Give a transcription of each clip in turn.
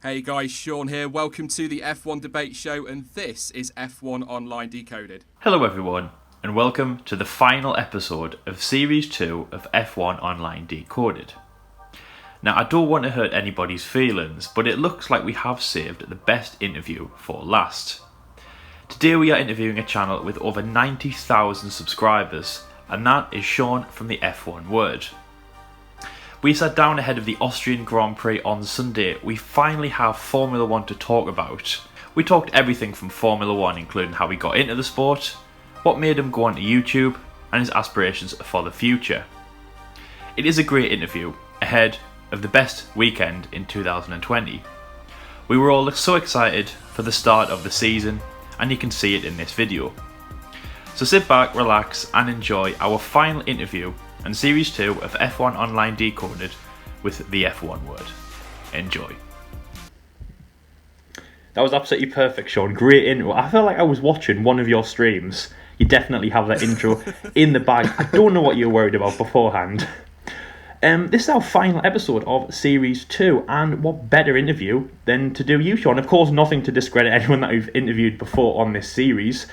Hey guys, Sean here. Welcome to the F1 Debate Show, and this is F1 Online Decoded. Hello everyone, and welcome to the final episode of Series 2 of F1 Online Decoded. Now, I don't want to hurt anybody's feelings, but it looks like we have saved the best interview for last. Today we are interviewing a channel with over 90,000 subscribers, and that is Sean from the F1 Word. We sat down ahead of the Austrian Grand Prix on Sunday. We finally have Formula 1 to talk about. We talked everything from Formula 1, including how he got into the sport, what made him go onto YouTube, and his aspirations for the future. It is a great interview, ahead of the best weekend in 2020. We were all so excited for the start of the season, and you can see it in this video. So sit back, relax, and enjoy our final interview and Series 2 of F1 Online Decoded with the F1 Word. Enjoy. That was absolutely perfect, Sean. Great intro. I felt like I was watching one of your streams. You definitely have that intro in the bag. I don't know what you were worried about beforehand. This is our final episode of Series 2, and what better interview than to do you, Sean? Of course, nothing to discredit anyone that we've interviewed before on this series.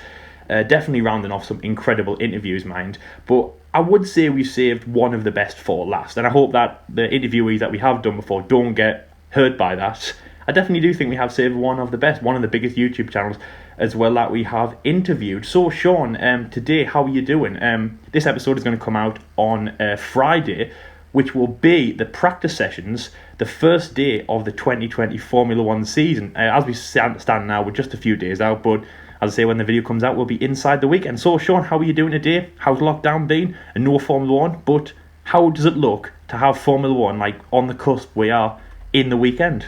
Definitely rounding off some incredible interviews, mind. But I would say we've saved one of the best for last, and I hope that the interviewees that we have done before don't get hurt by that. I definitely do think we have saved one of the best, one of the biggest YouTube channels as well that we have interviewed. So Sean, today, how are you doing? This episode is going to come out on Friday, which will be the practice sessions, the first day of the 2020 Formula 1 season. As we stand now, we're just a few days out, but as I say, when the video comes out, we'll be inside the weekend. So, Sean, how are you doing today? How's lockdown been? And no Formula 1, but how does it look to have Formula 1, like, on the cusp we are in the weekend?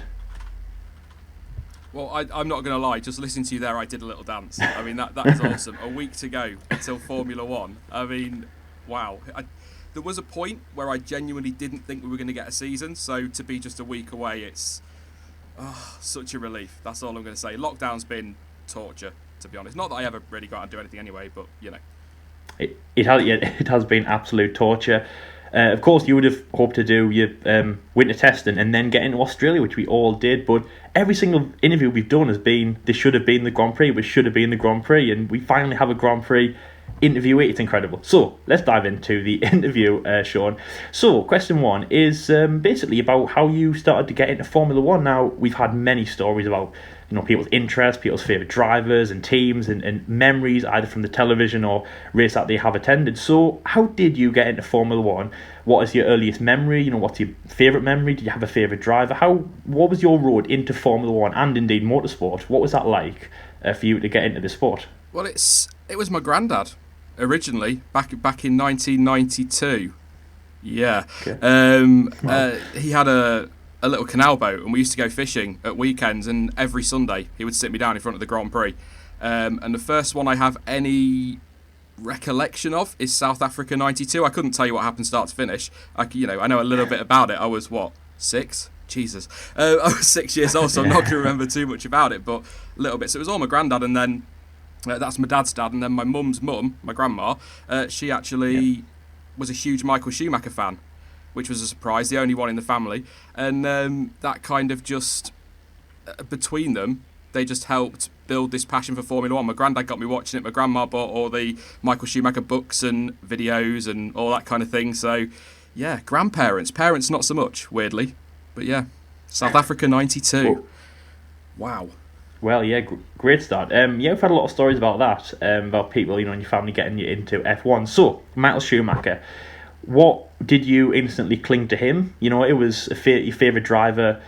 Well, I'm not going to lie, just listening to you there, I did a little dance. I mean, that is awesome. A week to go until Formula 1. I mean, wow. There was a point where I genuinely didn't think we were going to get a season, so to be just a week away, it's such a relief. That's all I'm going to say. Lockdown's been torture, to be honest. Not that I ever really got out and do anything anyway, but you know. It has been absolute torture. Of course, you would have hoped to do your winter testing and then get into Australia, which we all did. But every single interview we've done has been, this should have been the Grand Prix, which should have been the Grand Prix, and we finally have a Grand Prix interviewee. It's incredible. So let's dive into the interview, Sean. So question one is basically about how you started to get into Formula 1. Now, we've had many stories about people's interests, people's favourite drivers and teams and memories either from the television or race that they have attended. So how did you get into Formula 1? What is your earliest memory? What's your favourite memory? Did you have a favourite driver? What was your road into Formula 1 and indeed motorsport? What was that like for you to get into the sport? Well, it was my granddad originally back in 1992. Yeah. Okay. He had a little canal boat, and we used to go fishing at weekends, and every Sunday he would sit me down in front of the Grand Prix. And the first one I have any recollection of is South Africa 92. I couldn't tell you what happened start to finish. I know a little bit about it. I was, 6? Jesus. I was 6 years old, so I'm not going to remember too much about it, but a little bit. So it was all my granddad, and then that's my dad's dad, and then my mum's mum, my grandma, she actually was a huge Michael Schumacher fan, which was a surprise, the only one in the family. And that kind of just, between them, they just helped build this passion for Formula 1. My granddad got me watching it, my grandma bought all the Michael Schumacher books and videos and all that kind of thing. So, yeah, grandparents. Parents not so much, weirdly. But yeah, South Africa 92. Wow. Well, yeah, great start. We've had a lot of stories about that, about people, in your family getting you into F1. So, Michael Schumacher, what did you instantly cling to him? It was your favourite driver.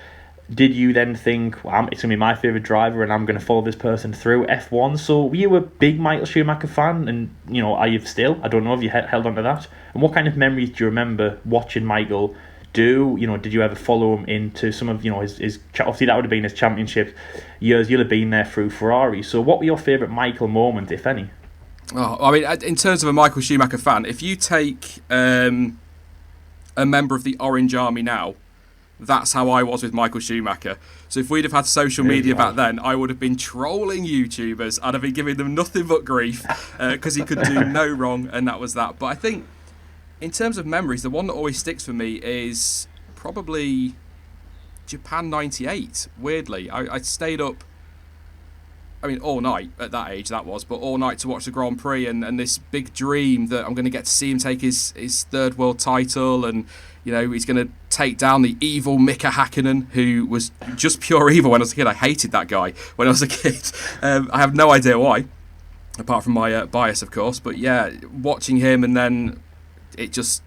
Did you then think, well, it's going to be my favourite driver and I'm going to follow this person through F1? So, were you a big Michael Schumacher fan? And, are you still? I don't know if you held on to that. And what kind of memories do you remember watching Michael do? Did you ever follow him into some of, his obviously that would have been his championship years. You'll have been there through Ferrari. So what were your favourite Michael moments, if any? Oh, I mean, in terms of a Michael Schumacher fan, if you take a member of the Orange Army now, that's how I was with Michael Schumacher. So if we'd have had social media back then, I would have been trolling YouTubers. I'd have been giving them nothing but grief because he could do no wrong, and that was that. But I think in terms of memories, the one that always sticks for me is probably Japan '98. Weirdly, I stayed up. I mean, all night at that age, that was, but all night to watch the Grand Prix and this big dream that I'm going to get to see him take his third world title, and he's going to take down the evil Mika Hakkinen, who was just pure evil when I was a kid. I hated that guy when I was a kid. I have no idea why, apart from my bias, of course. But yeah, watching him and then it just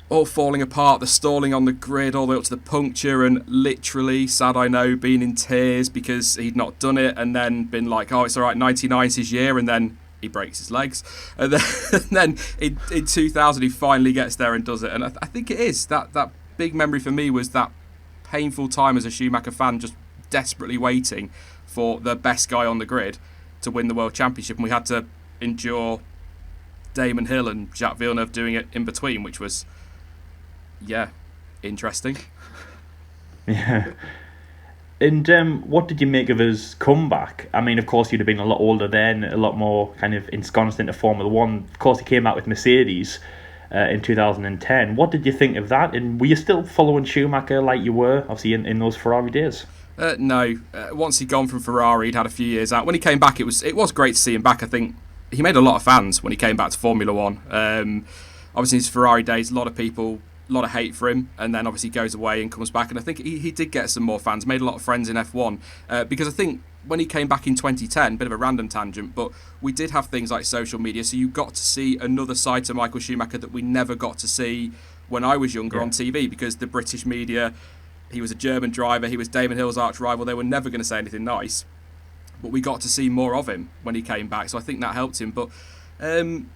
all falling apart, the stalling on the grid all the way up to the puncture, and literally, sad I know, being in tears because he'd not done it, and then been like, oh, it's all right, 99's his year, and then he breaks his legs. And then in 2000 he finally gets there and does it. And I think it is, that big memory for me was that painful time as a Schumacher fan, just desperately waiting for the best guy on the grid to win the World Championship, and we had to endure Damon Hill and Jacques Villeneuve doing it in between, which was... yeah, interesting. Yeah. And what did you make of his comeback? I mean, of course, you'd have been a lot older then, a lot more kind of ensconced into Formula One. Of course, he came out with Mercedes in 2010. What did you think of that? And were you still following Schumacher like you were, obviously, in those Ferrari days? No. Once he'd gone from Ferrari, he'd had a few years out. When he came back, it was great to see him back. I think he made a lot of fans when he came back to Formula One. Obviously, his Ferrari days, a lot of hate for him, and then obviously goes away and comes back, and I think he did get some more fans, made a lot of friends in F1, because I think when he came back in 2010, bit of a random tangent, but we did have things like social media, so you got to see another side to Michael Schumacher that we never got to see when I was younger on TV, because the British media, he was a German driver, he was Damon Hill's arch rival, they were never going to say anything nice, but we got to see more of him when he came back, so I think that helped him. But I'm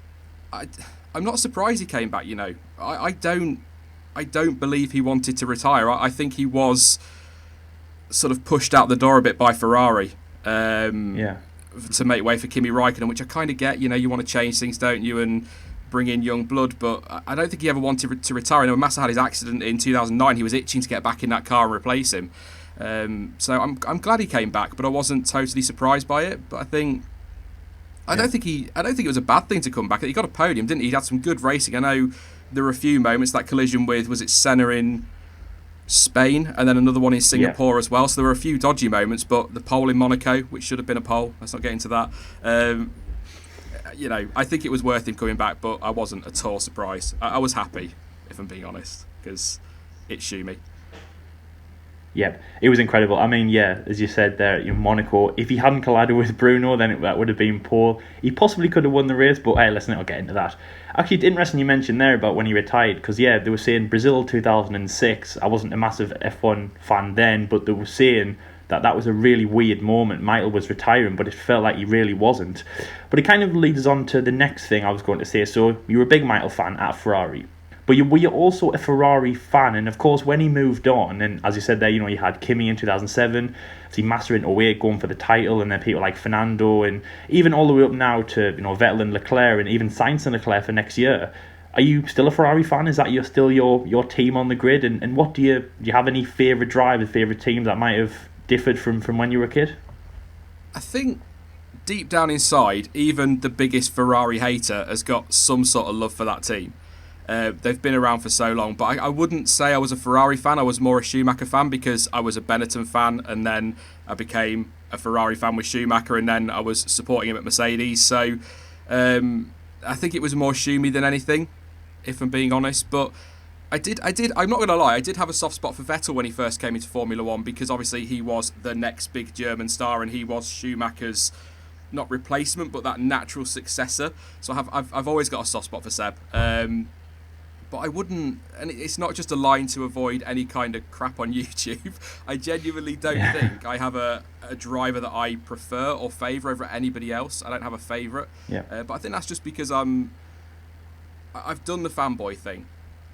not surprised he came back. I don't believe he wanted to retire. I think he was sort of pushed out the door a bit by Ferrari to make way for Kimi Raikkonen, which I kind of get. You want to change things, don't you, and bring in young blood. But I don't think he ever wanted to retire. I know Massa had his accident in 2009. He was itching to get back in that car and replace him. So I'm glad he came back, but I wasn't totally surprised by it. But I don't think it was a bad thing to come back. He got a podium, didn't he? He had some good racing. I know there were a few moments, that collision with, was it Senna in Spain, and then another one in Singapore as well. So there were a few dodgy moments, but the pole in Monaco, which should have been a pole, let's not get into that. I think it was worth him coming back, but I wasn't at all surprised. I was happy, if I'm being honest, because it's Schumi. Yeah, it was incredible. I mean, yeah, as you said there, Monaco, if he hadn't collided with Bruno, then that would have been poor. He possibly could have won the race, but hey, let's not get into that. Actually, it's interesting you mentioned there about when he retired, because yeah, they were saying Brazil 2006, I wasn't a massive F1 fan then, but they were saying that was a really weird moment. Michael was retiring, but it felt like he really wasn't. But it kind of leads us on to the next thing I was going to say. So you were a big Michael fan at Ferrari. But were you also a Ferrari fan? And of course, when he moved on, and as you said there, you had Kimi in 2007, see Massa in 08 going for the title, and then people like Fernando, and even all the way up now to Vettel and Leclerc, and even Sainz and Leclerc for next year. Are you still a Ferrari fan? Is that still your team on the grid? And what do you have any favourite drivers, favourite teams that might have differed from when you were a kid? I think deep down inside, even the biggest Ferrari hater has got some sort of love for that team. They've been around for so long, but I wouldn't say I was a Ferrari fan. I was more a Schumacher fan, because I was a Benetton fan, and then I became a Ferrari fan with Schumacher, and then I was supporting him at Mercedes. So I think it was more Schumi than anything, if I'm being honest. But I did. I'm not going to lie. I did have a soft spot for Vettel when he first came into Formula One, because obviously he was the next big German star, and he was Schumacher's not replacement, but that natural successor. So I've always got a soft spot for Seb. But I wouldn't, and it's not just a line to avoid any kind of crap on YouTube. I genuinely don't think I have a driver that I prefer or favour over anybody else. I don't have a favourite. But I think that's just because I've done the fanboy thing,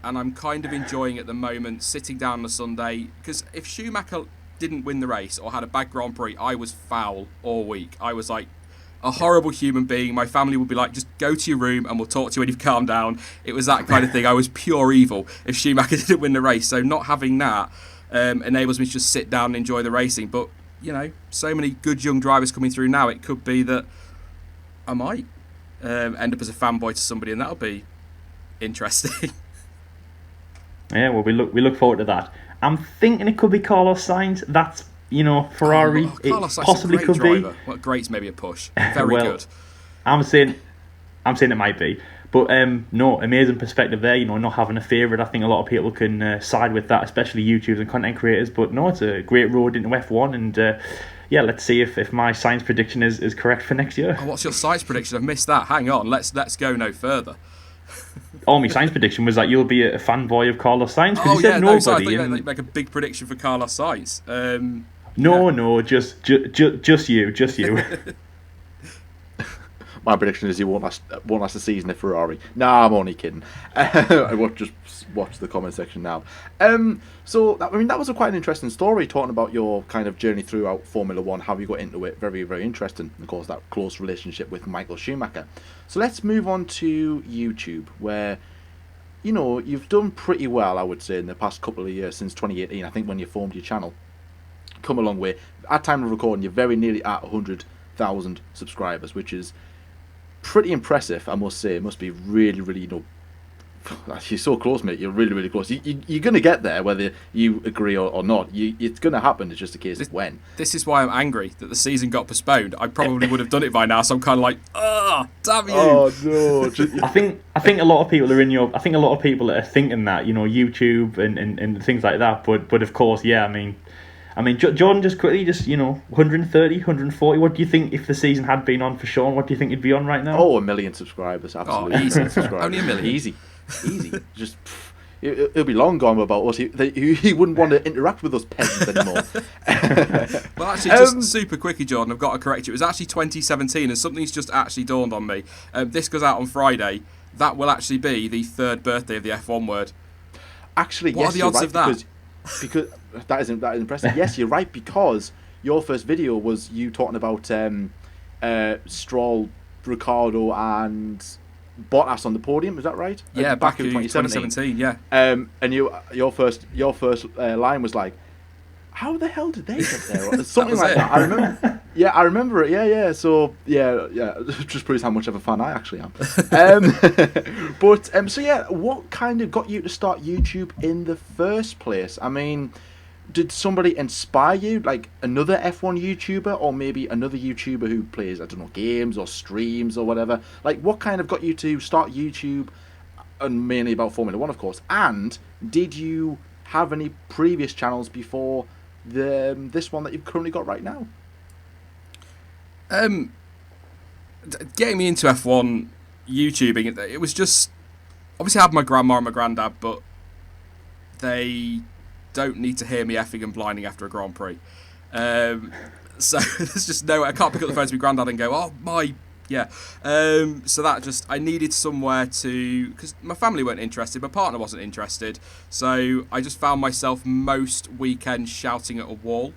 and I'm kind of enjoying at the moment sitting down on a Sunday, because if Schumacher didn't win the race or had a bad Grand Prix, I was foul all week. I was like a horrible human being. My family would be like, just go to your room and we'll talk to you when you've calmed down. It was that kind of thing. I was pure evil if Schumacher didn't win the race. So not having that enables me to just sit down and enjoy the racing. But, so many good young drivers coming through now, it could be that I might end up as a fanboy to somebody, and that'll be interesting. Yeah, well, we look forward to that. I'm thinking it could be Carlos Sainz. That's, Ferrari. Carlos It Sainz possibly is a great could driver. be. Well, great's maybe a push. Very Well, good. I'm saying it might be. But no, amazing perspective there, not having a favourite. I think a lot of people can side with that, especially YouTubers and content creators. But no, it's a great road into F1, and let's see if my science prediction is correct for next year. Oh, what's your science prediction? I've missed that. Hang on, let's go no further. My science prediction was that you'll be a fanboy of Carlos Sainz. Oh yeah, nobody. So I thought you make a big prediction for Carlos Sainz. No, just you. My prediction is he won't last a season at Ferrari. Nah, I'm only kidding. I will just watch the comment section now. That was quite an interesting story, talking about your kind of journey throughout Formula One, how you got into it. Very, very interesting. Of course, that close relationship with Michael Schumacher. So let's move on to YouTube, where you've done pretty well, I would say, in the past couple of years since 2018. I think when you formed your channel, come a long way. At time of recording, you're very nearly at 100,000 subscribers, which is pretty impressive, I must say. It must be really, really, you're so close, mate. You're really, really close. You're going to get there, whether you agree or not. It's going to happen. It's just a case of when. This is why I'm angry that the season got postponed. I probably would have done it by now, so I'm kind of like, damn you. Oh, no. I think a lot of people are I think a lot of people are thinking that, YouTube and things like that. But of course, yeah, I mean, John, just quickly, 130, 140. What do you think if the season had been on for Sean? What do you think it'd be on right now? Oh, 1 million subscribers, absolutely. Easy. Only 1 million. Easy. Just, it'll be long gone about us. He wouldn't want to interact with us peasants anymore. Well, actually, just super quickly, Jordan, I've got to correct you. It was actually 2017, and something's just actually dawned on me. This goes out on Friday. That will actually be the 3rd birthday of the F1 word. Actually, what yes, are the odds right, of that? Because that is impressive. Yes, you're right, because your first video was you talking about Stroll, Ricciardo, and Bottas on the podium. Is that right? Yeah, back in 2017. Yeah. And your first line was like, "How the hell did they get there?" Or something like that. I remember. Yeah, I remember it. Yeah. So yeah. It just proves how much of a fan I actually am. What kind of got you to start YouTube in the first place? I mean, did somebody inspire you, like another F1 YouTuber, or maybe another YouTuber who plays, I don't know, games or streams or whatever? Like, what kind of got you to start YouTube, and mainly about Formula One, of course? And did you have any previous channels before this one that you've currently got right now? Getting me into F1 YouTubing, it was just, obviously I had my grandma and my granddad, but they don't need to hear me effing and blinding after a Grand Prix. So there's just no, I can't pick up the phone to my granddad and go, oh my, yeah. So that just, I needed somewhere to, because my family weren't interested, my partner wasn't interested, so I just found myself most weekends shouting at a wall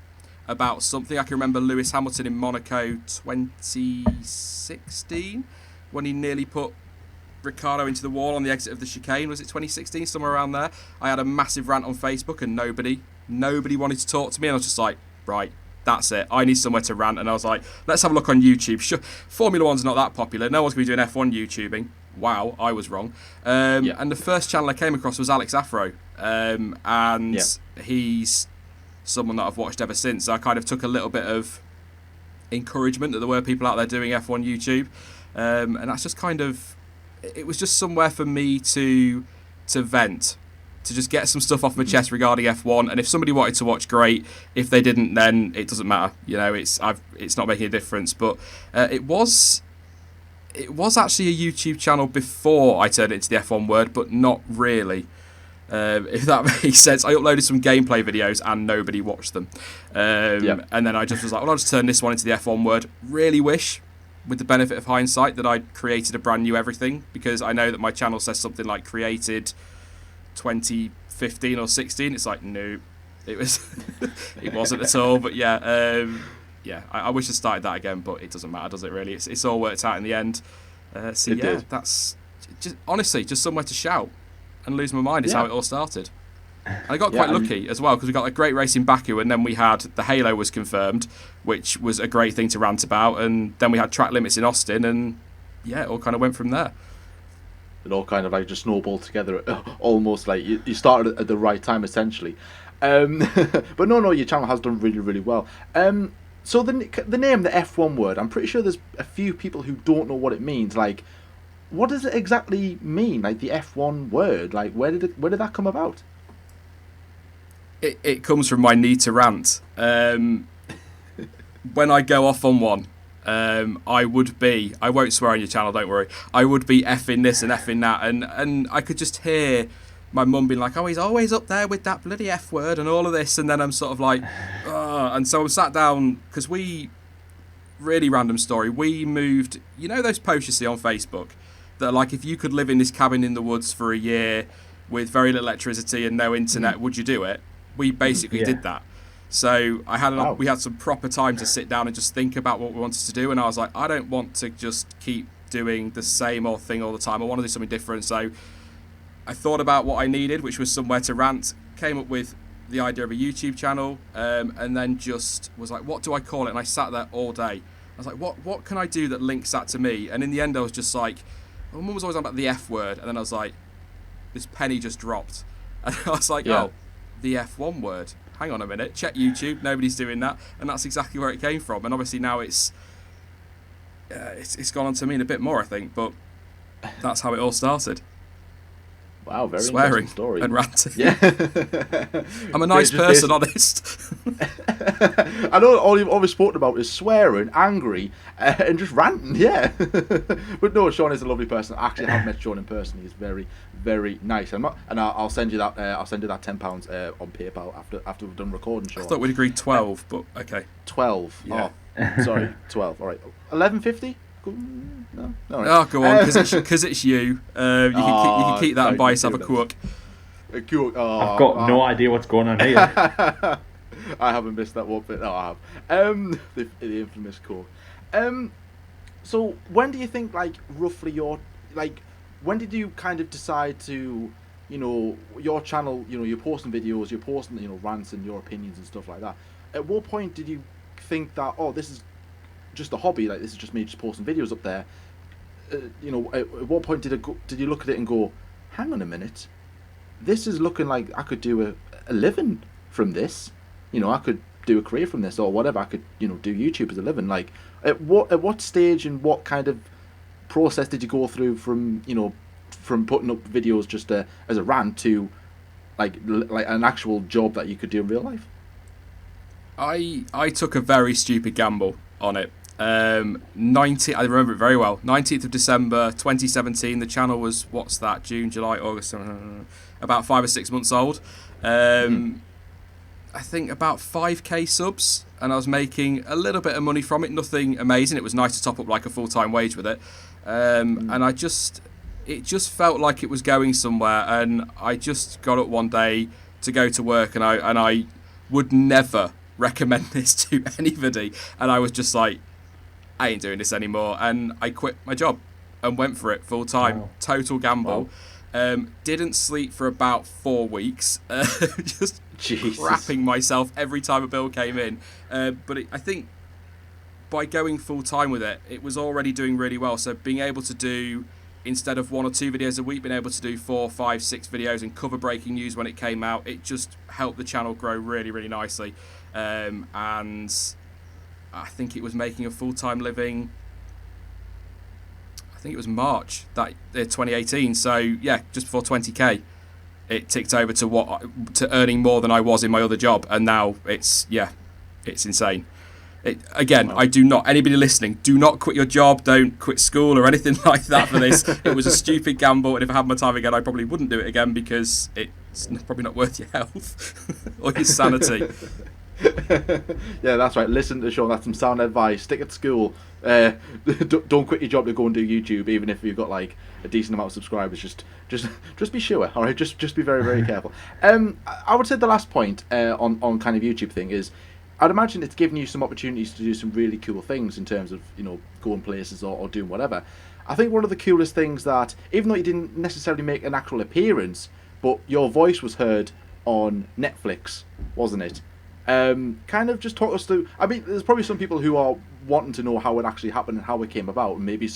about something. I can remember Lewis Hamilton in Monaco 2016, when he nearly put Ricciardo into the wall on the exit of the chicane. Was it 2016? Somewhere around there. I had a massive rant on Facebook, and nobody wanted to talk to me, and I was just like, right, that's it. I need somewhere to rant. And I was like, let's have a look on YouTube. Sure, Formula One's not that popular. No one's going to be doing F1 YouTubing. Wow, I was wrong. And the first channel I came across was Alex Afro, and he's someone that I've watched ever since. So I kind of took a little bit of encouragement that there were people out there doing F1 YouTube, and that's just kind of, it was just somewhere for me to vent, to just get some stuff off my chest regarding F1. And if somebody wanted to watch, great. If they didn't, then it doesn't matter. It's not making a difference. But it was actually a YouTube channel before I turned it into the F1 word, but not really. If that makes sense. I uploaded some gameplay videos and nobody watched them. And then I just was like, well, I'll just turn this one into the F1 word. Really wish, with the benefit of hindsight, that I'd created a brand new everything, because I know that my channel says something like created 2015 or 16. It's like, no, it wasn't at all. But I wish I started that again, but it doesn't matter, does it really? It's all worked out in the end. That's just, honestly, just somewhere to shout and lose my mind is how it all started. And I got quite lucky as well, because we got a great race in Baku, and then we had the Halo was confirmed, which was a great thing to rant about, and then we had track limits in Austin, and it all kind of went from there. It all kind of like just snowballed together, almost like you started at the right time, essentially. But no, your channel has done really, really well. So the name, the F1 word, I'm pretty sure there's a few people who don't know what it means. Like, what does it exactly mean? Like the F1 word, like where did that come about? It comes from my need to rant. When I go off on one, I won't swear on your channel, don't worry. I would be effing this and effing that, and I could just hear my mum being like, oh, he's always up there with that bloody F word and all of this, and then I'm sort of like, oh. And so I sat down, because really random story, we moved, you know those posts you see on Facebook that are like, if you could live in this cabin in the woods for a year with very little electricity and no internet, would you do it? We basically did that. So we had some proper time to sit down and just think about what we wanted to do, and I was like, I don't want to just keep doing the same old thing all the time. I want to do something different. So I thought about what I needed, which was somewhere to rant, came up with the idea of a YouTube channel, and then just was like, what do I call it? And I sat there all day. I was like, what can I do that links that to me? And in the end, I was just like, my mum was always on about the F word, and then I was like, this penny just dropped. And I was like, oh, the F1 word. Hang on a minute, check YouTube, nobody's doing that. And that's exactly where it came from. And obviously now it's gone on to mean a bit more, I think, but that's how it all started. Wow, very swearing interesting story. And ranting. Yeah. I'm a nice person, honest. I know all you've always spoken about is swearing, angry, and just ranting, yeah. But no, Sean is a lovely person. I actually have met Sean in person. He's very, very nice. I'll send you that. I'll send you that £10 on PayPal after we've done recording, Sean. I thought we'd agreed 12, but okay. 12. Yeah. Oh, sorry, 12. All right, 11.50. No, oh, go on, because it's you. You can keep that and buy yourself a Coke. I've got no idea what's going on here. I haven't missed that one bit. No, I have. The infamous Coke. So when do you think, like, roughly when did you kind of decide to, your channel, you're posting videos, you're posting, rants and your opinions and stuff like that. At what point did you think that, oh, this is just a hobby, like this is just me just posting videos up there? At what point did you look at it and go, hang on a minute, this is looking like I could do a living from this, I could do a career from this or whatever, I could do YouTube as a living? Like at what stage and what kind of process did you go through from putting up videos just as a rant to like an actual job that you could do in real life? I took a very stupid gamble on it. I remember it very well. 19th of December 2017. The channel was, what's that? June, July, August, about 5 or 6 months old. I think about 5k subs, and I was making a little bit of money from it. Nothing amazing. It was nice to top up like a full-time wage with it. And it just felt like it was going somewhere. And I just got up one day to go to work, and I would never recommend this to anybody. And I was just like, I ain't doing this anymore, and I quit my job and went for it full time. Wow. Total gamble. Wow. Didn't sleep for about 4 weeks, just crapping myself every time a bill came in. But I think by going full time with it, it was already doing really well. So being able to do, instead of 1 or 2 videos a week, being able to do 4, 5, 6 videos and cover breaking news when it came out, it just helped the channel grow really, really nicely. And I think it was making a full-time living, I think it was March 2018. So yeah, just before 20k, it ticked over to earning more than I was in my other job, and now it's insane. I do not, anybody listening, do not quit your job, don't quit school or anything like that for this. It was a stupid gamble, and if I had my time again, I probably wouldn't do it again, because it's probably not worth your health or your sanity. Yeah, that's right. Listen to Sean. That's some sound advice. Stick at school. Don't quit your job to go and do YouTube, even if you've got like a decent amount of subscribers. Just be sure. All right, just be very, very careful. I would say the last point on kind of YouTube thing is, I'd imagine it's given you some opportunities to do some really cool things in terms of going places or doing whatever. I think one of the coolest things that, even though you didn't necessarily make an actual appearance, but your voice was heard on Netflix, wasn't it? Kind of just talk us through. I mean, there's probably some people who are wanting to know how it actually happened and how it came about. And maybe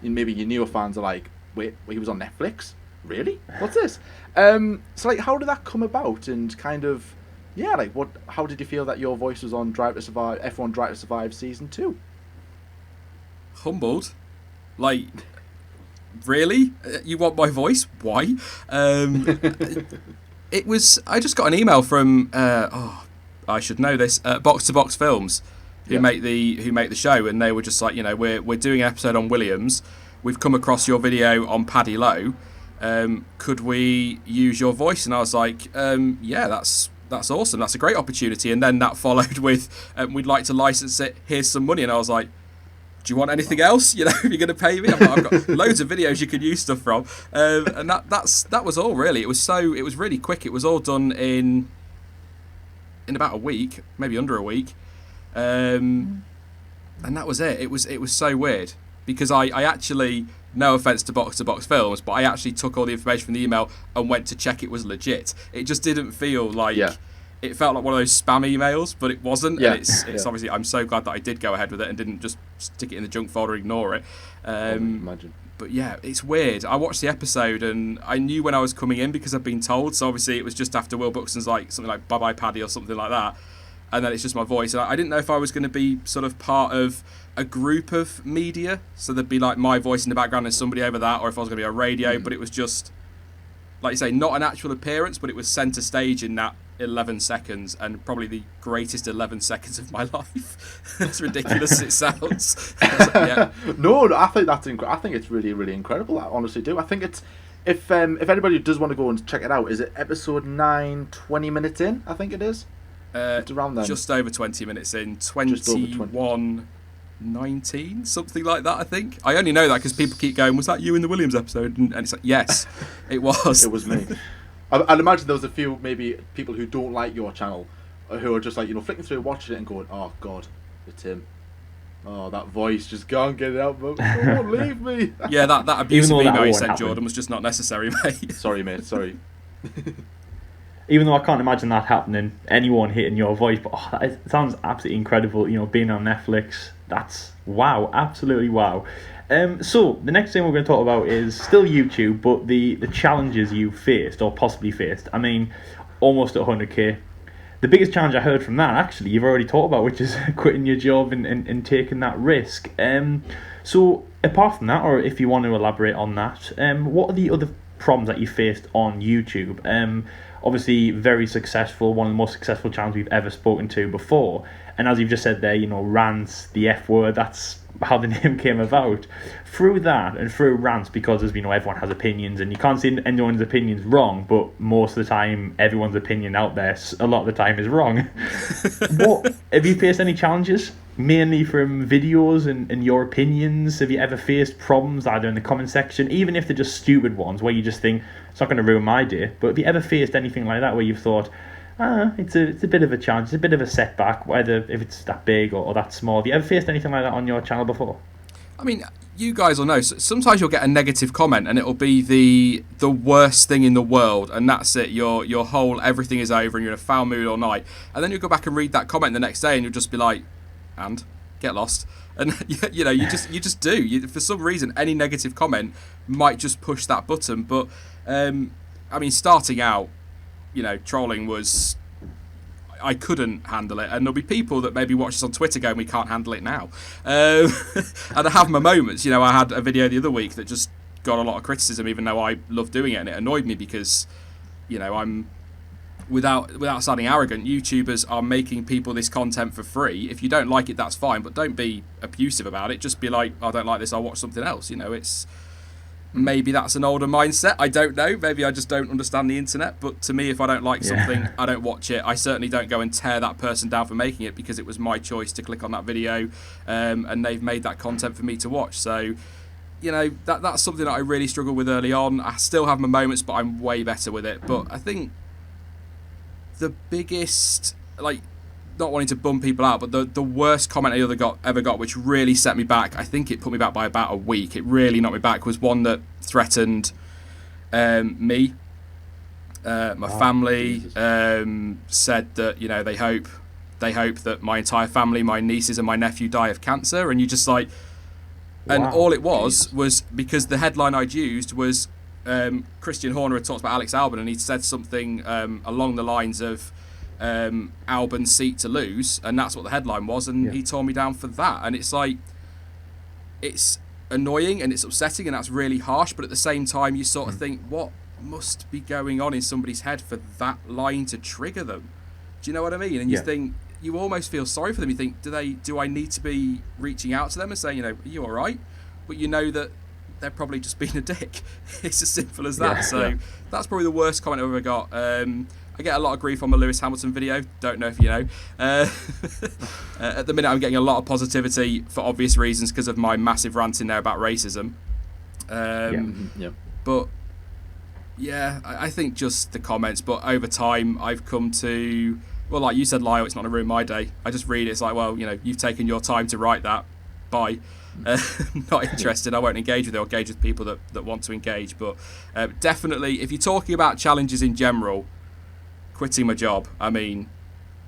maybe your newer fans are like, wait, he was on Netflix? Really? What's this? So like, how did that come about? And kind of, yeah, like what? How did you feel that your voice was on Drive to Survive, F1 Drive to Survive season 2? Humbled, like, really? You want my voice? Why? It was. I just got an email from. I should know this. Box to Box Films, who make the show, and they were just like, we're doing an episode on Williams. We've come across your video on Paddy Lowe. Could we use your voice? And I was like, yeah, that's awesome. That's a great opportunity. And then that followed with, we'd like to license it. Here's some money. And I was like, do you want anything else? You're going to pay me? I've got loads of videos you could use stuff from. And that was all really. It was really quick. It was all done in about a week, maybe under a week. And that was it. It was so weird because I actually, no offense to Box Films, but I actually took all the information from the email and went to check it was legit. It just didn't feel like, it felt like one of those spam emails, but it wasn't. Yeah. And it's obviously, I'm so glad that I did go ahead with it and didn't just stick it in the junk folder, ignore it. Imagine. But yeah, it's weird. I watched the episode and I knew when I was coming in because I'd been told. So obviously it was just after Will Buxton's like something like Bye Bye Paddy or something like that. And then it's just my voice. And I didn't know if I was going to be sort of part of a group of media. So there'd be like my voice in the background and somebody over that, or if I was going to be on radio. But it was just, like you say, not an actual appearance, but it was centre stage in that 11 seconds, and probably the greatest 11 seconds of my life. As ridiculous as it sounds. Yeah. No, I think I think it's really, really incredible. I honestly do. I think it's, if anybody does want to go and check it out, is it episode 9, 20 minutes in? I think it is. It's around then. Just over 20 minutes in. 21:19, something like that, I think. I only know that because people keep going, was that you in the Williams episode? And it's like, yes, it was. It was me. I'd imagine there was a few maybe people who don't like your channel, who are just like, flicking through, watching it and going, oh God, it's him. Oh, that voice, just can't get it out, but don't leave me. Yeah, that abusive email you sent, Jordan, was just not necessary, mate. Sorry, mate, sorry. Even though I can't imagine that happening, anyone hitting your voice, but it sounds absolutely incredible, being on Netflix. That's wow, absolutely wow. So the next thing we're going to talk about is still YouTube, but the challenges you faced or possibly faced. I mean, almost at 100k. The biggest challenge I heard from that, actually, you've already talked about, which is quitting your job and taking that risk. So apart from that, or if you want to elaborate on that, what are the other problems that you faced on YouTube? Obviously, very successful, one of the most successful channels we've ever spoken to before. And as you've just said there, rants, the F word, that's how the name came about. Through that and through rants, because as we know, everyone has opinions and you can't say anyone's opinion's wrong, but most of the time, everyone's opinion out there, a lot of the time, is wrong. What have you faced any challenges? Mainly from videos and your opinions? Have you ever faced problems either in the comment section, even if they're just stupid ones where you just think it's not going to ruin my day? But have you ever faced anything like that where you've thought, it's a bit of a challenge, it's a bit of a setback, whether if it's that big or that small? Have you ever faced anything like that on your channel before? I mean, you guys will know, sometimes you'll get a negative comment and it'll be the worst thing in the world, and that's it. Your whole everything is over and you're in a foul mood all night, and then you'll go back and read that comment the next day and you'll just be like, and get lost. And you just do. For some reason, any negative comment might just push that button. But I mean, starting out, trolling was, I couldn't handle it, and there'll be people that maybe watch us on Twitter going, we can't handle it now. And I have my moments. I had a video the other week that just got a lot of criticism, even though I love doing it, and it annoyed me because, I'm, without sounding arrogant, YouTubers are making people this content for free. If you don't like it, that's fine, but don't be abusive about it. Just be like, I don't like this, I'll watch something else. It's, maybe that's an older mindset, I don't know. Maybe I just don't understand the internet. But to me, if I don't like something, I don't watch it. I certainly don't go and tear that person down for making it, because it was my choice to click on that video, and they've made that content for me to watch. So, that's something that I really struggled with early on. I still have my moments, but I'm way better with it. But I think the biggest, not wanting to bum people out, but the worst comment I ever got, which really set me back, I think it put me back by about a week, it really knocked me back, was one that threatened me, my family, said that, they hope that my entire family, my nieces and my nephew, die of cancer, and you just like, and all it was because the headline I'd used was, Christian Horner had talked about Alex Albon, and he'd said something along the lines of, Albon's seat to lose, and that's what the headline was, and he tore me down for that. And it's like, it's annoying and it's upsetting, and that's really harsh, but at the same time you sort of think, what must be going on in somebody's head for that line to trigger them? Do you know what I mean? And you think, you almost feel sorry for them. You think, do I need to be reaching out to them and saying, are you all right? But you know that they're probably just being a dick. It's as simple as that. That's probably the worst comment I've ever got. I get a lot of grief on my Lewis Hamilton video. Don't know if you know. At the minute, I'm getting a lot of positivity for obvious reasons because of my massive rant in there about racism. But yeah, I think just the comments. But over time, I've come to, well, like you said, Lyle, it's not going to ruin my day. I just read it. It's like, well, you've taken your time to write that. Bye. Not interested. I won't engage with it. I'll engage with people that want to engage. But definitely, if you're talking about challenges in general, quitting my job, I mean,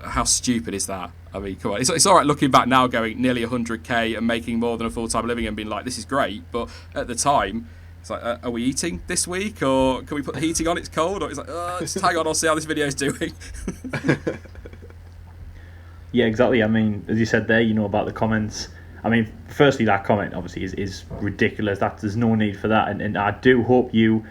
how stupid is that? I mean, come on. It's all right looking back now, going nearly 100k and making more than a full-time living and being like, this is great. But at the time, it's like, are we eating this week? Or can we put the heating on? It's cold. Or it's like, just hang on, I'll see how this video is doing. Yeah, exactly. I mean, as you said there, about the comments. I mean, firstly, that comment obviously is ridiculous. There's no need for that. And I do hope you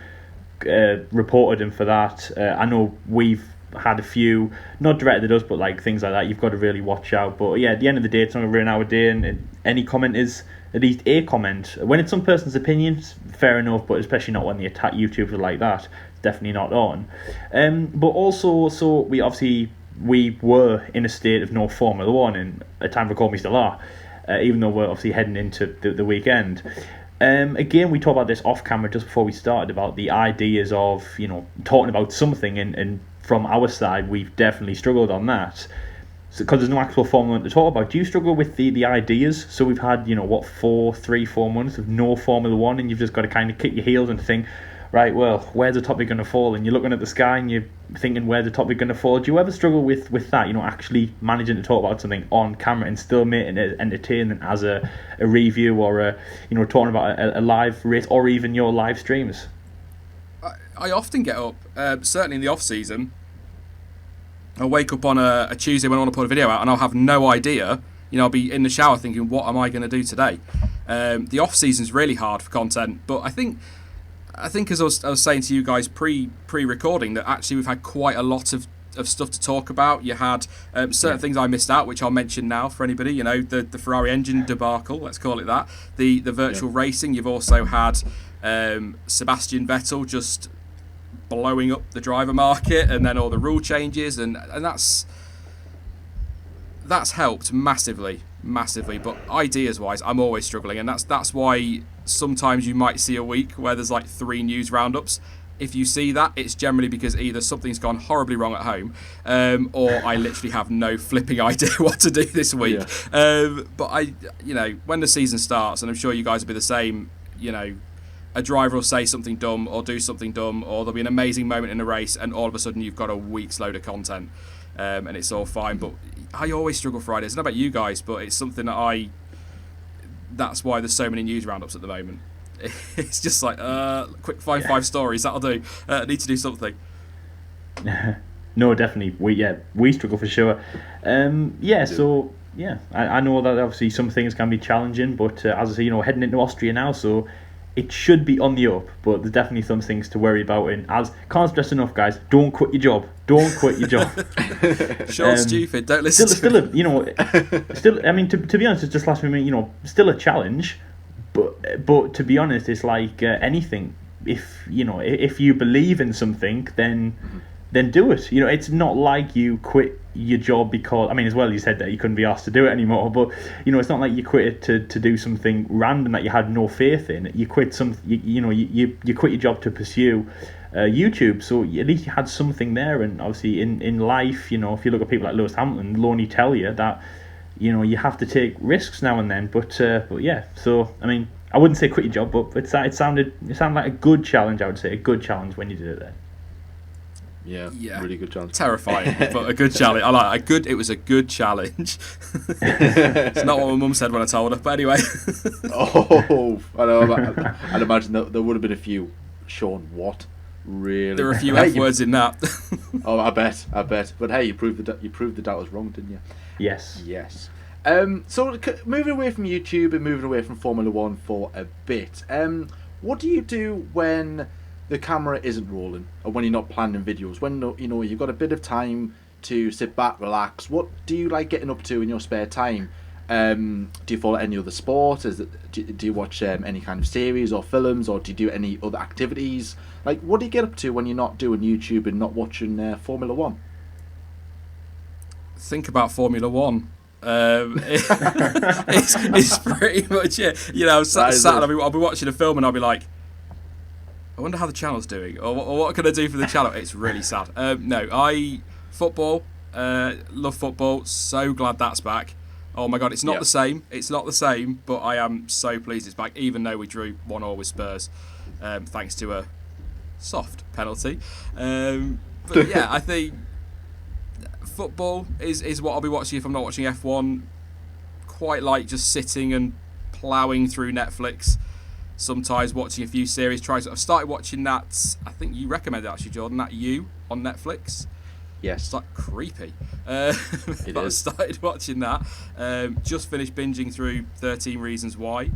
reported him for that. I know we've had a few, not directed at us, but like things like that, you've got to really watch out. But yeah, at the end of the day, it's not going to ruin our day, and any comment is at least a comment. When it's some person's opinion, fair enough, but especially not when they attack YouTubers like that, it's definitely not on. But also, so we were in a state of no Formula One, and at time of recording we still are, even though we're obviously heading into the weekend. Again, we talked about this off camera just before we started, about the ideas of talking about something, and from our side we've definitely struggled on that, because there's no actual Formula 1 to talk about. Do you struggle with the ideas? So we've had 4 months of no Formula 1, and you've just got to kind of kick your heels and think, right, well, where's the topic going to fall? And you're looking at the sky and you're thinking, where's the topic going to fall? Do you ever struggle with that, actually managing to talk about something on camera and still making it entertaining as a review, or talking about a live race, or even your live streams? I often get up, certainly in the off season, I'll wake up on a Tuesday when I want to put a video out, and I'll have no idea. I'll be in the shower thinking, what am I going to do today? The off season's really hard for content, but I think as I was saying to you guys pre-recording, that actually we've had quite a lot of stuff to talk about. You had certain things I missed out, which I'll mention now for anybody. The Ferrari engine debacle, let's call it that. The virtual racing. You've also had Sebastian Vettel just blowing up the driver market, and then all the rule changes, and that's helped massively. But ideas wise, I'm always struggling, and that's why sometimes you might see a week where there's like 3 news roundups. If you see that, it's generally because either something's gone horribly wrong at home, or I literally have no flipping idea what to do this week. But when the season starts, and I'm sure you guys will be the same, a driver will say something dumb or do something dumb, or there'll be an amazing moment in a race, and all of a sudden you've got a week's load of content, and it's all fine. But I always struggle for ideas. I don't know about you guys, but it's something that that's why there's so many news roundups at the moment. It's just like, quick find 5 stories, that'll do. I need to do something. No, definitely. We struggle for sure. I know that obviously some things can be challenging, but as I say, heading into Austria now, so it should be on the up, but there's definitely some things to worry about. And can't stress enough, guys, don't quit your job. Don't quit your job. Sean's stupid. Don't listen to him. I mean, to be honest, it's just last minute. Still a challenge, but to be honest, it's like anything. If you believe in something, then do it. It's not like you quit your job because, I mean, as well, you said that you couldn't be asked to do it anymore, but it's not like you quit it to do something random that you had no faith in. You quit you quit your job to pursue YouTube, so at least you had something there. And obviously in life, if you look at people like Lewis Hamilton, they'll only tell you that you have to take risks now and then. But yeah, so I mean, I wouldn't say quit your job, but it sounded like a good challenge. I would say a good challenge when you did it then. Yeah, really good challenge. Terrifying, but a good challenge. It was a good challenge. It's not what my mum said when I told her, but anyway. I know. I'd imagine there would have been a few. Sean, what? Really? There are a few F words in that. Oh, I bet. But hey, you proved the doubters wrong, didn't you? Yes. Yes. So moving away from YouTube and moving away from Formula One for a bit. What do you do when the camera isn't rolling, or when you're not planning videos? When you've got a bit of time to sit back, relax. What do you like getting up to in your spare time? Do you follow any other sport? Do you watch any kind of series or films, or do you do any other activities? Like, what do you get up to when you're not doing YouTube and not watching Formula One? Think about Formula One. It's pretty much it. You know, I'm sat and I'll be watching a film and I'll be like, I wonder how the channel's doing, or what can I do for the channel? It's really sad. Football, love football. So glad that's back. Oh my God, it's not the same. It's not the same, but I am so pleased it's back, even though we drew 1-1 with Spurs, thanks to a soft penalty. But yeah, I think football is what I'll be watching if I'm not watching F1. Quite like just sitting and ploughing through Netflix. Sometimes watching a few series. I've started watching that. I think you recommended it, actually, Jordan. That You on Netflix. Yes. It's like creepy. It is. I started watching that. Just finished binging through 13 Reasons Why.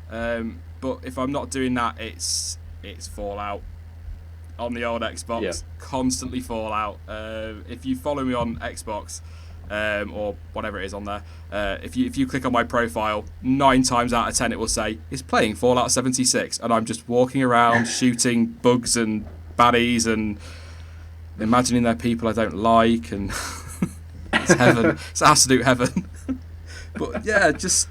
But if I'm not doing that, it's Fallout on the old Xbox. Yeah. Constantly Fallout. If you follow me on Xbox, or whatever it is on there, if you click on my profile, 9 times out of 10 it will say it's playing Fallout 76, and I'm just walking around shooting bugs and baddies and imagining they're people I don't like, and it's heaven. It's absolute heaven. But yeah, just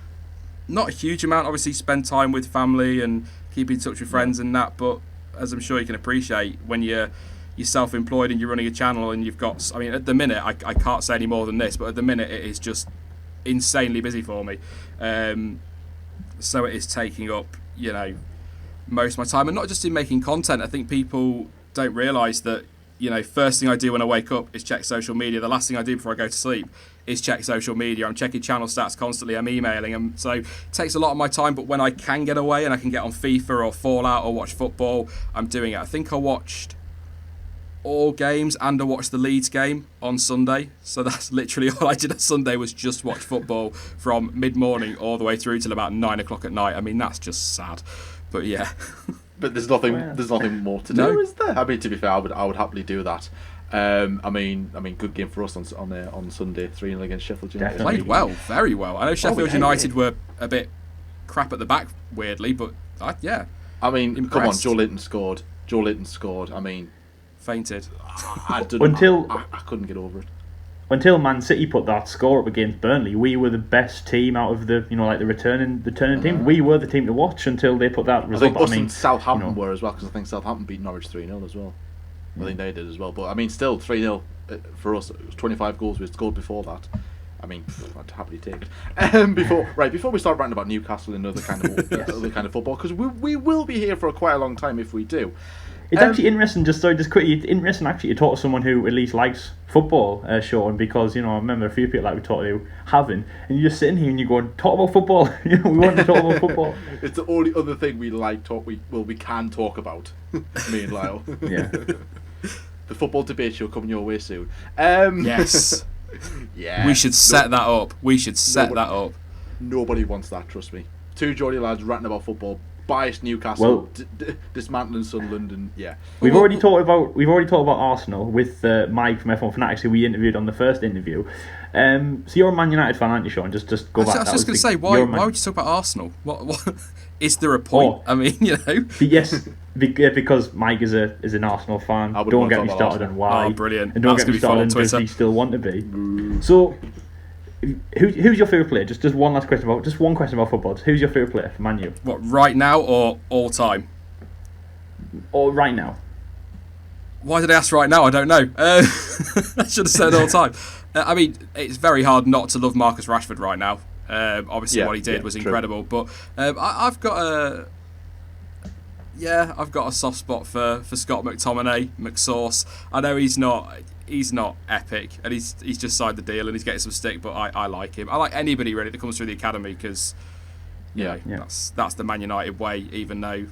not a huge amount. Obviously, spend time with family and keep in touch with friends and that. But as I'm sure you can appreciate, when you're self-employed and you're running a channel and you've got, I mean, at the minute I can't say any more than this, but at the minute it is just insanely busy for me. So it is taking up, most of my time, and not just in making content. I think people don't realise that, first thing I do when I wake up is check social media. The last thing I do before I go to sleep is check social media. I'm checking channel stats constantly. I'm emailing them. So it takes a lot of my time, but when I can get away and I can get on FIFA or Fallout or watch football, I'm doing it. I think I watched all games and I watched the Leeds game on Sunday. So that's literally all I did on Sunday, was just watch football from mid-morning all the way through till about 9 o'clock at night. I mean, that's just sad. But yeah. But there's nothing more to do, is there? I mean, to be fair, I would happily do that. I mean, good game for us on Sunday, 3-0 against Sheffield United. Definitely. Played well, very well. I know Sheffield United were a bit crap at the back, weirdly, but yeah. I mean, impressed. Come on, Joe Linton scored. I mean, fainted. I couldn't get over it. Until Man City put that score up against Burnley, we were the best team out of the the returning team. We were the team to watch until they put that result. I think Southampton were as well, because I think Southampton beat Norwich 3-0 as well. I think they did as well. But I mean, still 3-0 for us. It was 25 goals we scored before that. I mean, I'd happily take it. Before we start ranting about Newcastle and other kind of football, because we will be here for quite a long time if we do. It's actually interesting, just quickly, it's interesting actually to talk to someone who at least likes football, Sean, because, I remember a few people that we talked to haven't, and you're just sitting here and you're going, talk about football, we want to talk about football. It's the only other thing we can talk about, me and Lyle. Yeah. The football debate show coming your way soon. Yes. Yeah. We should set that up. Nobody wants that, trust me. Two Geordie lads ranting about football, biased Newcastle, dismantling Sunderland, and yeah. We've already talked about Arsenal with Mike from F1 Fanatics, who we interviewed on the first interview. So you're a Man United fan, aren't you, Sean? Just go back. I was just going to say, why would you talk about Arsenal? What is there a point? I mean, Yes, because Mike is an Arsenal fan. Don't get me started on why. Oh, brilliant! And don't get me started on does he still want to be. So, who's your favourite player? Just one last question about football. Who's your favourite player for Man U? What, right now or all time? Or right now. Why did I ask right now? I don't know. I should have said all time. I mean, it's very hard not to love Marcus Rashford right now. Obviously, what he did was incredible. But I've got a soft spot for Scott McTominay, McSauce. I know he's not epic, and he's just signed the deal and he's getting some stick. But I like him. I like anybody really that comes through the academy, because that's the Man United way. Even though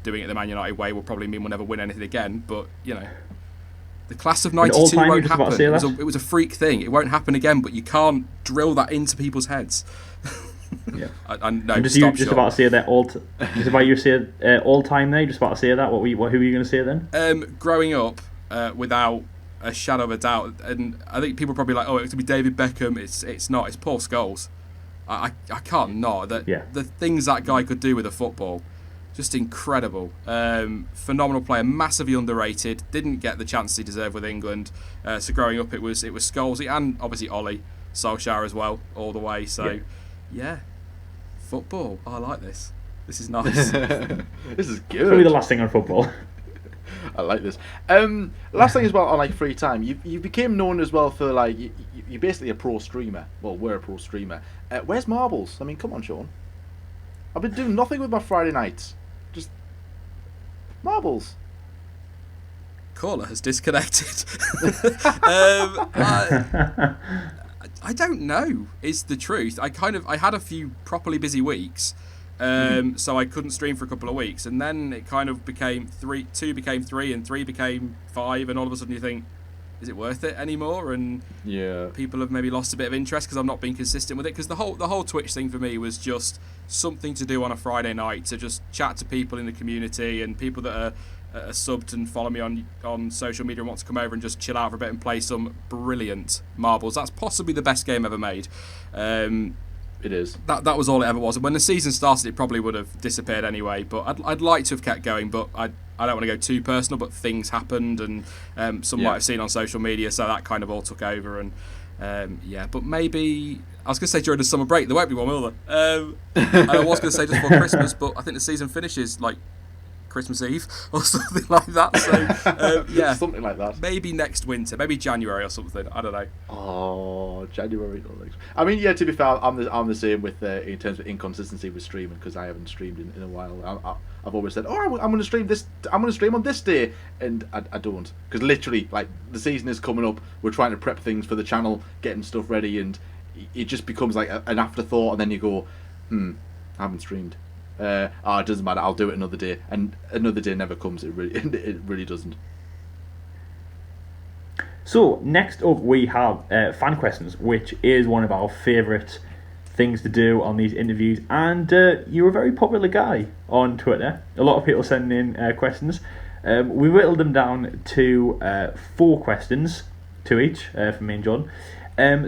doing it the Man United way will probably mean we'll never win anything again. But the class of all '92 time, won't you're just about to happen. say that? It was a freak thing. It won't happen again. But you can't drill that into people's heads. Yeah. No, I'm just stop, just Sean. about to say that just about you say all time there. Just about to say that. Who were you going to say then? Growing up without a shadow of a doubt, and I think people are probably like, oh, it's to be David Beckham. It's not. It's Paul Scholes. I can't not that the things that guy could do with a football, just incredible. Phenomenal player, massively underrated. Didn't get the chance he deserved with England. So growing up, it was Scholes and obviously Ollie Solskjaer as well, all the way. So football. I like this. This is nice. This is good. Probably the last thing on football. I like this. Last thing as well on like free time, you became known as well for like you're basically a pro streamer. Well, we're a pro streamer. Where's marbles? I mean, come on, Sean. I've been doing nothing with my Friday nights. Just marbles. Caller has disconnected. I don't know. Is the truth. I had a few properly busy weeks. So I couldn't stream for a couple of weeks, and then it kind of became 2 became 3, and 3 became 5, and all of a sudden you think, is it worth it anymore? And people have maybe lost a bit of interest because I've not been consistent with it. Because the whole Twitch thing for me was just something to do on a Friday night, to just chat to people in the community and people that are subbed and follow me on social media and want to come over and just chill out for a bit and play some brilliant marbles. That's possibly the best game ever made. It is. That was all it ever was. And when the season started, it probably would have disappeared anyway. But I'd like to have kept going, but I don't want to go too personal. But things happened, and some might have seen on social media, so that kind of all took over. And but maybe I was going to say during the summer break there won't be one, will there? And I was going to say just before Christmas, but I think the season finishes like Christmas Eve or something like that. So something like that. Maybe next winter, maybe January or something. I don't know. Oh, January. I mean, to be fair, I'm the same with in terms of inconsistency with streaming, because I haven't streamed in a while. I've always said, I'm going to stream this. I'm going to stream on this day, and I don't, because literally, like, the season is coming up. We're trying to prep things for the channel, getting stuff ready, and it just becomes like an afterthought, and then you go, I haven't streamed. It doesn't matter. I'll do it another day, and another day never comes. It really doesn't. So next up we have fan questions, which is one of our favourite things to do on these interviews. And you're a very popular guy on Twitter. A lot of people sending in questions. We whittled them down to 4 questions to each from me and John.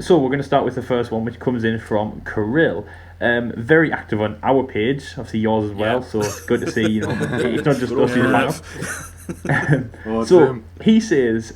So we're going to start with the first one, which comes in from Kirill. Very active on our page, obviously yours as well. So it's good to see. It's not just us in the panel. So he says,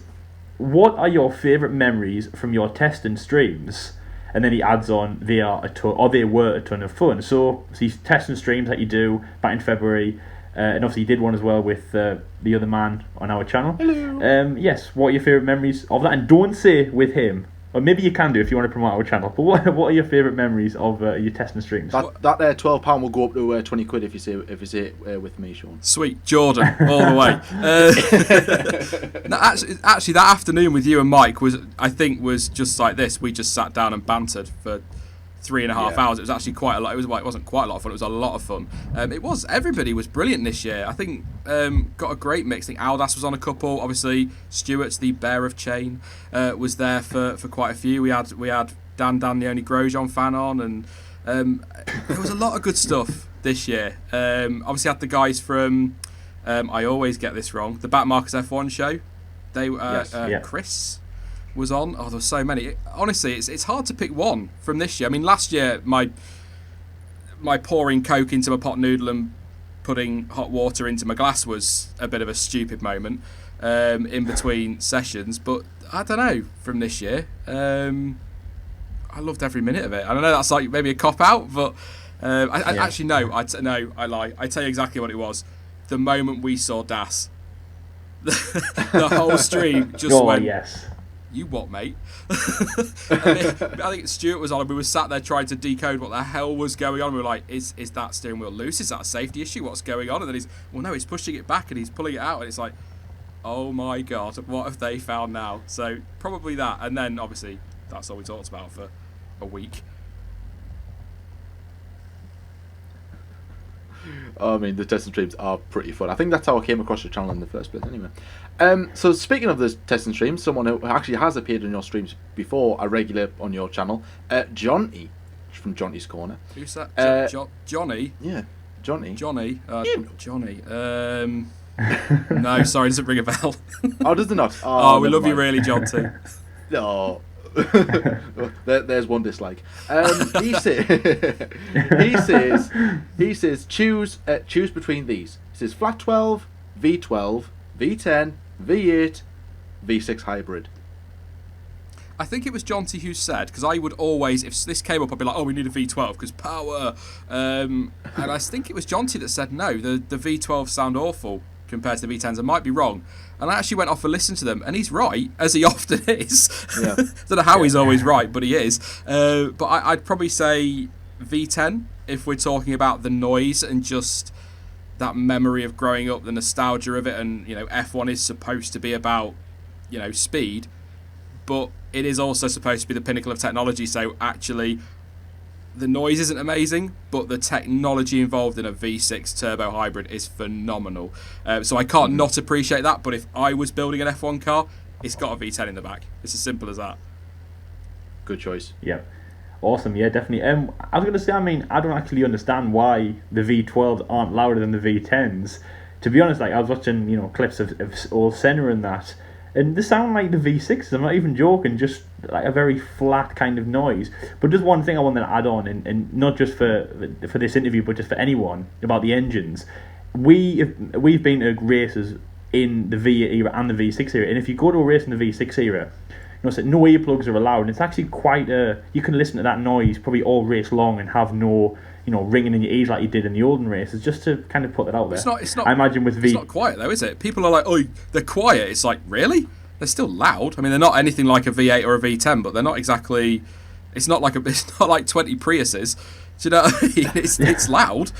"What are your favourite memories from your testing streams?" And then he adds on, they were a ton of fun. So these testing streams that you do back in February, and obviously you did one as well with the other man on our channel. Hello. Yes, what are your favourite memories of that? And don't say with him. Or maybe you can do if you want to promote our channel. But what are your favourite memories of your testing streams? That £12 will go up to 20 quid if you say it with me, Sean. Sweet, Jordan, all the way. No, actually, that afternoon with you and Mike was just like this. We just sat down and bantered for 3.5 hours. It was actually quite a lot. It wasn't quite a lot of fun. It was a lot of fun. Everybody was brilliant this year. I think got a great mix. I think Aldas was on a couple. Obviously, Stewart's the Bear of Chain was there for quite a few. We had Dan the only Grosjean fan on, and there was a lot of good stuff this year. Obviously had the guys from I always get this wrong, the Backmarkers F1 show. They Chris was on. Oh, there were so many. Honestly, it's hard to pick one from this year. I mean, last year my pouring Coke into my pot noodle and putting hot water into my glass was a bit of a stupid moment in between sessions. But I don't know, from this year, I loved every minute of it. I don't know, that's like maybe a cop out, but actually no. I lie. I tell you exactly what it was. The moment we saw Das, the whole stream just went. Yes. You what, mate? I think Stuart was on, and we were sat there trying to decode what the hell was going on. We were like, is that steering wheel loose? Is that a safety issue? What's going on? And then he's pushing it back and he's pulling it out, and it's like, oh my god, what have they found now? So probably that, and then obviously that's all we talked about for a week. I mean, the testing streams are pretty fun. I think that's how I came across your channel in the first place, anyway. So speaking of the testing streams, someone who actually has appeared on your streams before, a regular on your channel, Johnny from Johnny's Corner. Who's that? Johnny? Yeah, Johnny. Johnny. Johnny. No, sorry, doesn't ring a bell. Oh, does it not? Oh, we love you really, John, too. No. There's one dislike. He says choose between these. He says flat 12, V12, V10, V8, V6 hybrid. I think it was Jonty who said, because I would always, if this came up, I'd be like, oh, we need a V12 because power. And I think it was Jonty that said no, the V12s sound awful compared to the V10s. I might be wrong. And I actually went off and listened to them, and he's right, as he often is. Yeah. Don't know how he's always right, but he is. But I'd probably say V10 if we're talking about the noise and just that memory of growing up, the nostalgia of it, and F1 is supposed to be about speed, but it is also supposed to be the pinnacle of technology. So actually, the noise isn't amazing, but the technology involved in a V6 turbo hybrid is phenomenal. So I can't not appreciate that. But if I was building an F1 car, it's got a V10 in the back. It's as simple as that. Good choice. Yeah. Awesome, yeah, definitely. I was going to say, I don't actually understand why the V12s aren't louder than the V10s. To be honest, I was watching, clips of old Senna and that, and they sound like the V6s. I'm not even joking, just like a very flat kind of noise. But just one thing I wanted to add on, and not just for this interview, but just for anyone, about the engines. We've been to races in the V8 era and the V6 era, and if you go to a race in the V6 era, so no earplugs are allowed. And it's actually quite you can listen to that noise probably all race long and have no ringing in your ears like you did in the olden races, just to kind of put that out there. It's not. I imagine with it's not quiet though, is it? People are like, oh, they're quiet. It's like, really? They're still loud. I mean, they're not anything like a V8 or a V10, but they're not exactly. It's not like 20 Priuses. Do you know what I mean? It's loud.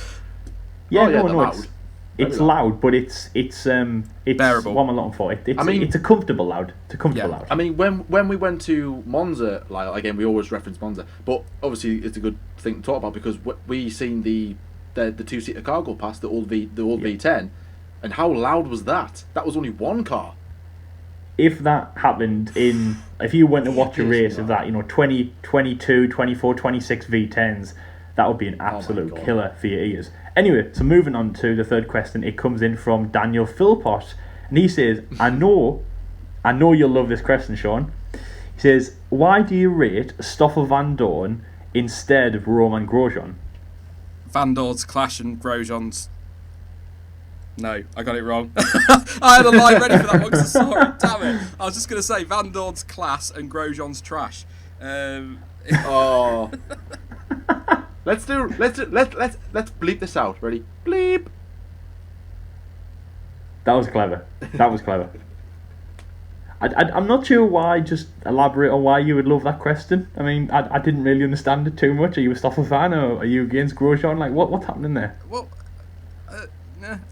Yeah, no, loud. It's loud, but it's bearable. What am I looking for? It's a comfortable loud. It's a comfortable loud. I mean, when we went to Monza, like again, we always reference Monza, but obviously it's a good thing to talk about because we seen the 2-seater car go past the old V10, and how loud was that? That was only one car. If that happened if you went to watch a race of that, 20, 22, 24, 26 V10s, that would be an absolute killer for your ears. Anyway, so moving on to the third question, it comes in from Daniel Philpott, and he says, I know you'll love this question, Sean. He says, why do you rate Stoffel Van Dorn instead of Roman Grosjean? Van Dorn's Clash and Grosjean's... No, I got it wrong. I had a line ready for that one because I saw it. Damn it! I was just going to say Van Dorn's class and Grosjean's trash. Oh. Let's bleep this out. Ready? Bleep. That was clever. I'm not sure why. Just elaborate on why you would love that question. I mean, I didn't really understand it too much. Are you a Stoffel fan or are you against Grosjean? Like, what's happening there? Well,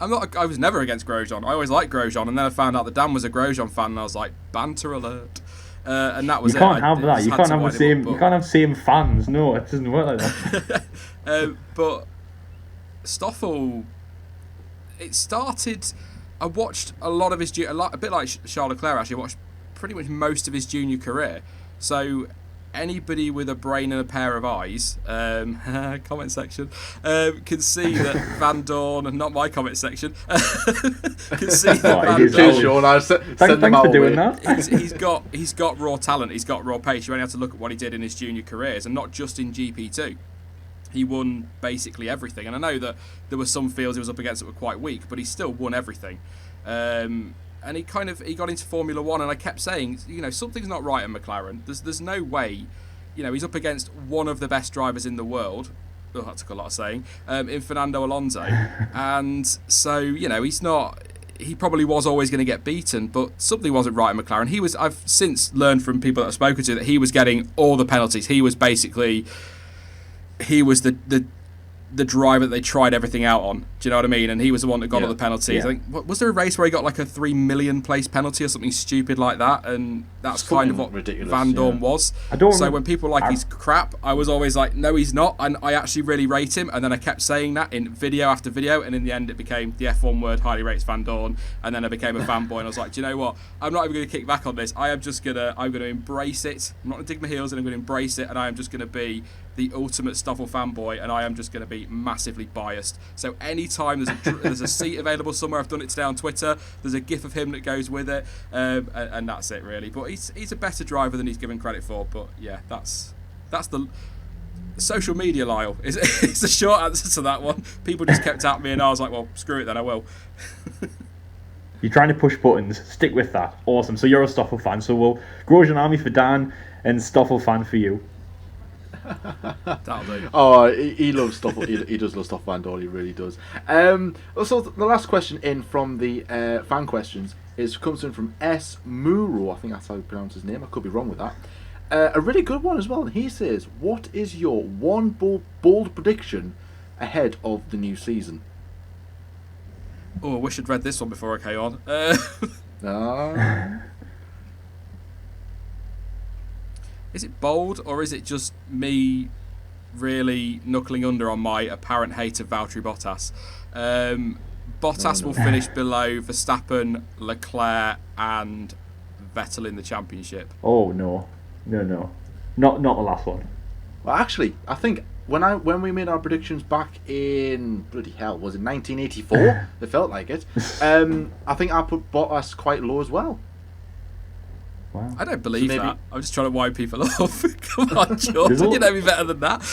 I'm not. I was never against Grosjean. I always liked Grosjean, and then I found out that Dan was a Grosjean fan, and I was like, banter alert. And that was you can't have that. You can't have the same. You can't have same fans. No, it doesn't work like that. But Stoffel, it started. I watched a lot of his a bit like Charles Leclerc. Actually, I watched pretty much most of his junior career. So anybody with a brain and a pair of eyes, comment section, can see that Van Dorn, and not my comment section, can see that Van Dorn. Sean, thanks for doing that. He's got raw talent. He's got raw pace. You only have to look at what he did in his junior careers, and not just in GP2. He won basically everything, and I know that there were some fields he was up against that were quite weak, but he still won everything. And he got into Formula One, and I kept saying, something's not right at McLaren. There's no way, he's up against one of the best drivers in the world. Oh, that took a lot of saying. In Fernando Alonso, and so he's not. He probably was always going to get beaten, but something wasn't right at McLaren. I've since learned from people that I've spoken to that he was getting all the penalties. He was basically, the the driver that they tried everything out on. Do you know what I mean? And he was the one that got all the penalties. Yeah. I think, was there a race where he got like a 3 million place penalty or something stupid like that? And that's Something kind of what ridiculous, Van Dorn was. I don't So remember- when people were like he's crap, I was always like, no, he's not. And I actually really rate him. And then I kept saying that in video after video. And in the end, it became the F1 word, highly rates Van Dorn. And then I became a fanboy. And I was like, do you know what? I'm not even going to kick back on this. I'm going to embrace it. I'm not going to dig my heels in. I'm going to embrace it. And I am just going to be the ultimate Stoffel fanboy, and I am just going to be massively biased. So anytime there's a seat available somewhere, I've done it today on Twitter, there's a gif of him that goes with it, and that's it really. But he's a better driver than he's given credit for. But yeah, that's the social media, Lyle. It's the short answer to that one. People just kept at me, and I was like, well, screw it then, I will. You're trying to push buttons. Stick with that. Awesome. So you're a Stoffel fan. So we'll Grosjean Army for Dan and Stoffel fan for you. That'll do. Oh, he loves stuff. He does love stuff, Van Dorn. He really does. So the last question in from the fan questions comes in from S. Muro. I think that's how you pronounce his name. I could be wrong with that. A really good one as well. And he says, "What is your one bold prediction ahead of the new season?" Oh, I wish I'd read this one before I came on. Is it bold, or is it just me really knuckling under on my apparent hate of Valtteri Bottas? Bottas will finish below Verstappen, Leclerc, and Vettel in the championship. Oh no, not the last one. Well, actually, I think when we made our predictions back in bloody hell, was it 1984? It felt like it. I think I put Bottas quite low as well. Wow. I don't believe So maybe- that. I'm just trying to wind people off. Come on, Jordan, you know me better than that.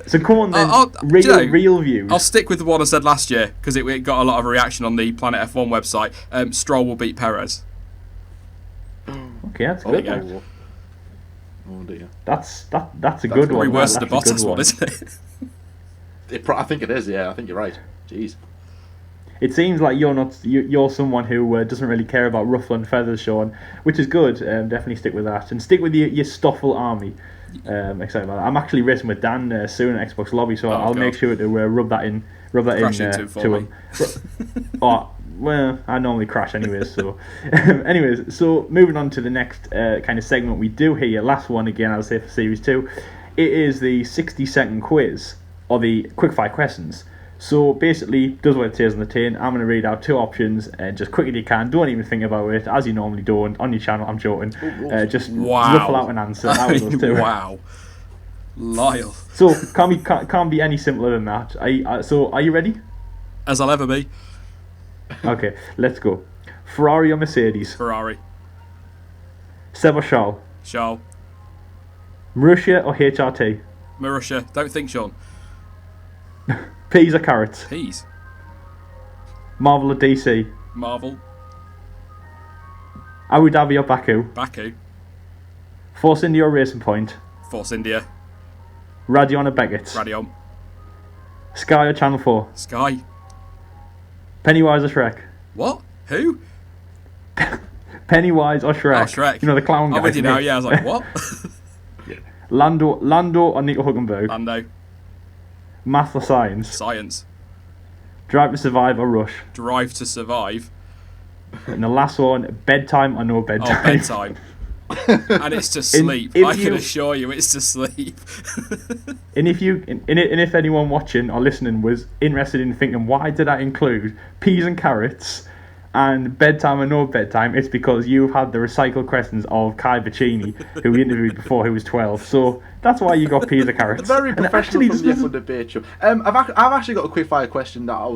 So come on then, do you know, real views. I'll stick with the one I said last year because it got a lot of reaction on the Planet F1 website. Stroll will beat Perez. Okay, that's good. There you go. Oh dear. That's a good Probably one. worse That's than the a good Bottas one, isn't it? I think it is. Yeah, I think you're right. Jeez. It seems like you're someone who doesn't really care about ruffle and feathers, Sean, which is good. Definitely stick with that and stick with your Stoffel army. Excited about that. I'm actually racing with Dan soon at Xbox Lobby, so I'll God. make sure to rub that in to him. Oh, well, I normally crash anyways. So, so moving on to the next kind of segment we do here. Last one again, I'll say for Series 2. It is the 60-second quiz or the quickfire questions. So basically, does what it says on the tin. I'm going to read out two options, just quick as you can. Don't even think about it, as you normally don't on your channel. I'm joking. Just ruffle out an answer out of those two. Wow, Lyle. So can't be any simpler than that. Are you ready? As I'll ever be. Okay, let's go. Ferrari or Mercedes? Ferrari. Seb or Charles? Charles. Marussia or HRT? Marussia. Don't think, Sean. Peas or carrots? Peas. Marvel or DC? Marvel. Abu Dhabi or Baku? Baku. Force India or Racing Point? Force India. Radeon or Beckett? Radeon. Sky or Channel 4? Sky. Pennywise or Shrek? What? Who? Pennywise or Shrek? Oh, Shrek. You know, the clown guy. I'm with you now, yeah. I was like, what? Lando or Nico Hulkenberg? Lando. Math or Science? Science. Drive to Survive or Rush? Drive to Survive. And the last one, bedtime or no bedtime? Oh, bedtime. And it's to sleep. I can assure you it's to sleep. And if anyone watching or listening was interested in thinking, why did I include peas and carrots and bedtime or no bedtime, it's because you've had the recycled questions of Kai Vicini, who we interviewed before, who was 12. So that's why you got peas or carrots. Very professional from the F1 debate show. I've actually got a quick fire question that I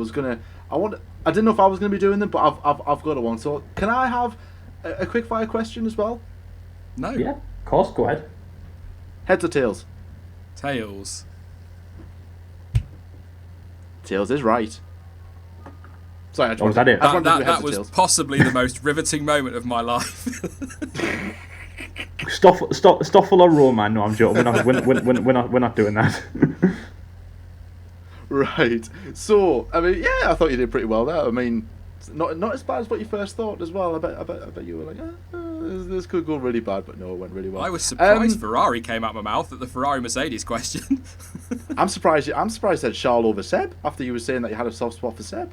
didn't know if I was gonna be doing them, but I've got one. So can I have a quick fire question as well? No. Yeah, of course. Go ahead. Heads or tails? Tails. Tails is right. Sorry, Was that it? That was possibly the most riveting moment of my life. Stoffel or Roman? No, I'm joking. We're not doing that. Right. So, I mean, yeah, I thought you did pretty well there. I mean, not as bad as what you first thought as well. I bet you were like, this could go really bad, but no, it went really well. I was surprised Ferrari came out of my mouth at the Ferrari-Mercedes question. I'm surprised you said Charles over Seb after you were saying that you had a soft spot for Seb.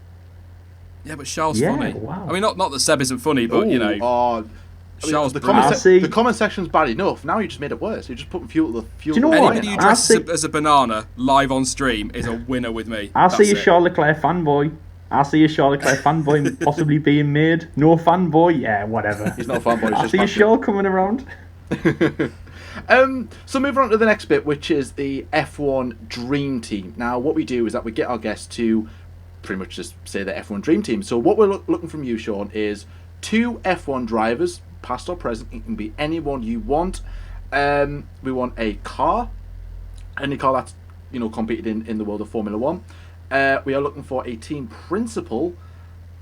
Yeah, but Charles funny. Wow. I mean, not that Seb isn't funny, but you know, Charles. The comment section's bad enough. Now you just made it worse. You're just putting fuel to the fuel. Do you know what? Anybody who dresses as a banana live on stream is a winner with me. I see a Charles Leclerc fanboy. I see a Charles Leclerc fanboy possibly being made. No fanboy? Yeah, whatever. He's not a fanboy. I see a Charles coming around. So moving on to the next bit, which is the F1 Dream Team. Now, what we do is that we get our guests to pretty much just say the F1 Dream Team. So what we're looking from you, Sean, is 2 F1 drivers, past or present. It can be anyone you want. We want a car, any car that's competed in the world of Formula 1. We are looking for a team principal,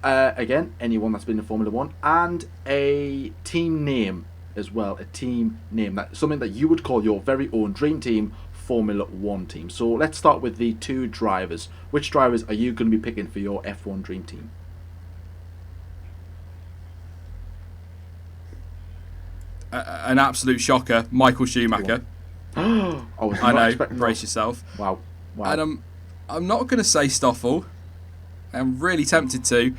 again, anyone that's been in Formula 1, and a team name as well, a team name, that's something that you would call your very own dream team Formula 1 team. So let's start with the 2 drivers. Which drivers are you going to be picking for your F1 dream team? An absolute shocker, Michael Schumacher. I know, brace yourself. Wow. And I'm not going to say Stoffel. I'm really tempted to.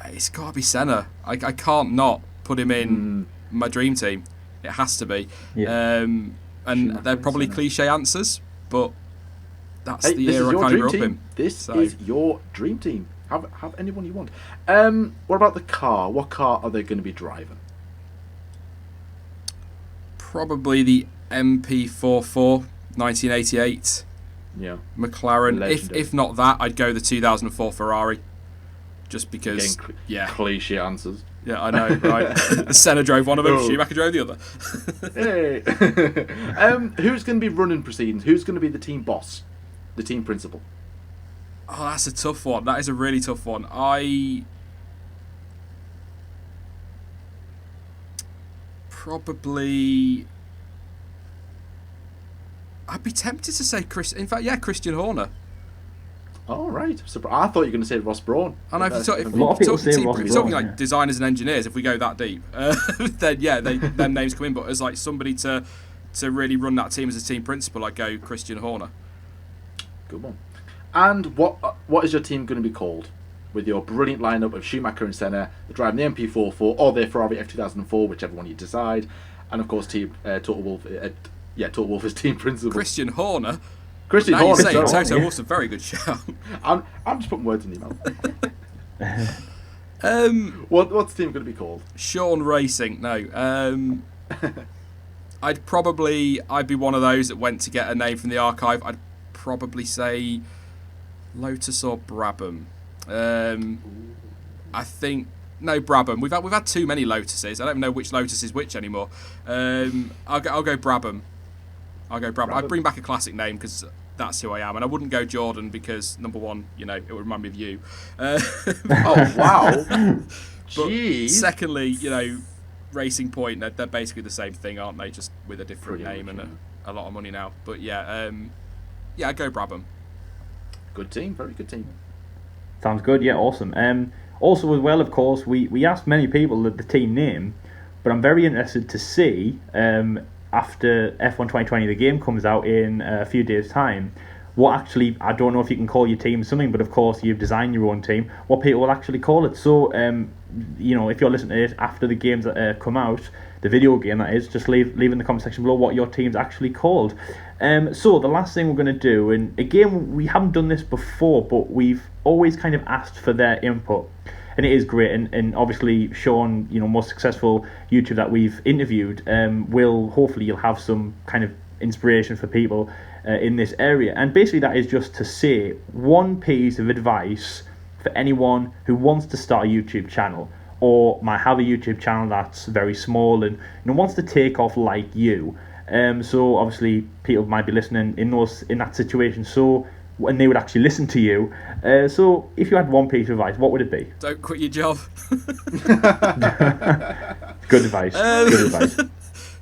It's got to be Senna. I can't not put him in my dream team. It has to be. Yeah. Schumacher, they're probably cliche answers, but that's the this era is I kind of grew team. up in. This is your dream team. Have anyone you want. What about the car? What car are they going to be driving? Probably the MP44 1988 McLaren. If not that, I'd go the 2004 Ferrari. Just because, cliche answers. Yeah, I know, right? Senna drove one of them, Schumacher drove the other. Hey. Who's going to be running proceedings? Who's going to be the team boss? The team principal? Oh, that's a tough one. That is a really tough one. I'd be tempted to say Christian Horner. Oh, right. I thought you were going to say Ross Brawn. I know, if you're talking like designers and engineers, if we go that deep, then them names come in. But as like somebody to really run that team as a team principal, I'd go Christian Horner. Good one. And what is your team going to be called? With your brilliant lineup of Schumacher and Senna, they're driving the MP44 or their Ferrari F2004, whichever one you decide. And of course, Total Wolf is team principal. Christian Horner. Christian Horner. Toto Wolf's a very good shout. I'm just putting words in your mouth. What's the team going to be called? Sean Racing. No. I'd be one of those that went to get a name from the archive. I'd probably say Lotus or Brabham. I think Brabham. We've had too many Lotuses. I don't know which Lotus is which anymore. I'll go Brabham. I'd bring back a classic name because that's who I am, and I wouldn't go Jordan because number one, it would remind me of you. Oh wow! Jeez. Secondly, Racing Point. They're basically the same thing, aren't they? Just with a different name and a lot of money now. But I'd go Brabham. Good team, very good team. Sounds good. Yeah, awesome. Also, as well, of course, we asked many people the team name, but I'm very interested to see after F1 2020, the game comes out in a few days' time, what actually, I don't know if you can call your team something, but of course you've designed your own team, what people will actually call it. So, if you're listening to it after the games that come out, the video game that is, just leave in the comment section below what your team's actually called. So the last thing we're going to do, and again, we haven't done this before, but we've always kind of asked for their input. And it is great, and obviously Sean, most successful YouTuber that we've interviewed, you'll have some kind of inspiration for people in this area. And basically that is just to say one piece of advice for anyone who wants to start a YouTube channel or might have a YouTube channel that's very small and wants to take off like you. So obviously people might be listening in that situation. So when they would actually listen to you. So if you had one piece of advice, what would it be? Don't quit your job. Good advice. Good advice.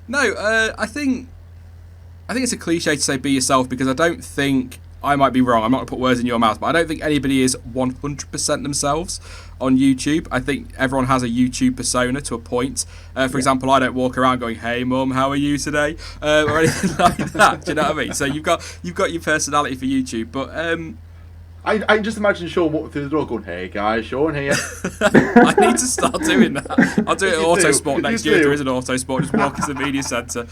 No, I think it's a cliche to say be yourself because I don't think I might be wrong. I'm not going to put words in your mouth, but I don't think anybody is 100% themselves on YouTube. I think everyone has a YouTube persona to a point. For example, I don't walk around going, "Hey, Mum, how are you today?" Or anything like that. Do you know what I mean? So you've got your personality for YouTube, but I just imagine Sean walking through the door going, "Hey guys, Sean here." I need to start doing that. I'll do it at Autosport next year. do. There is an Autosport. Just walk into the media centre.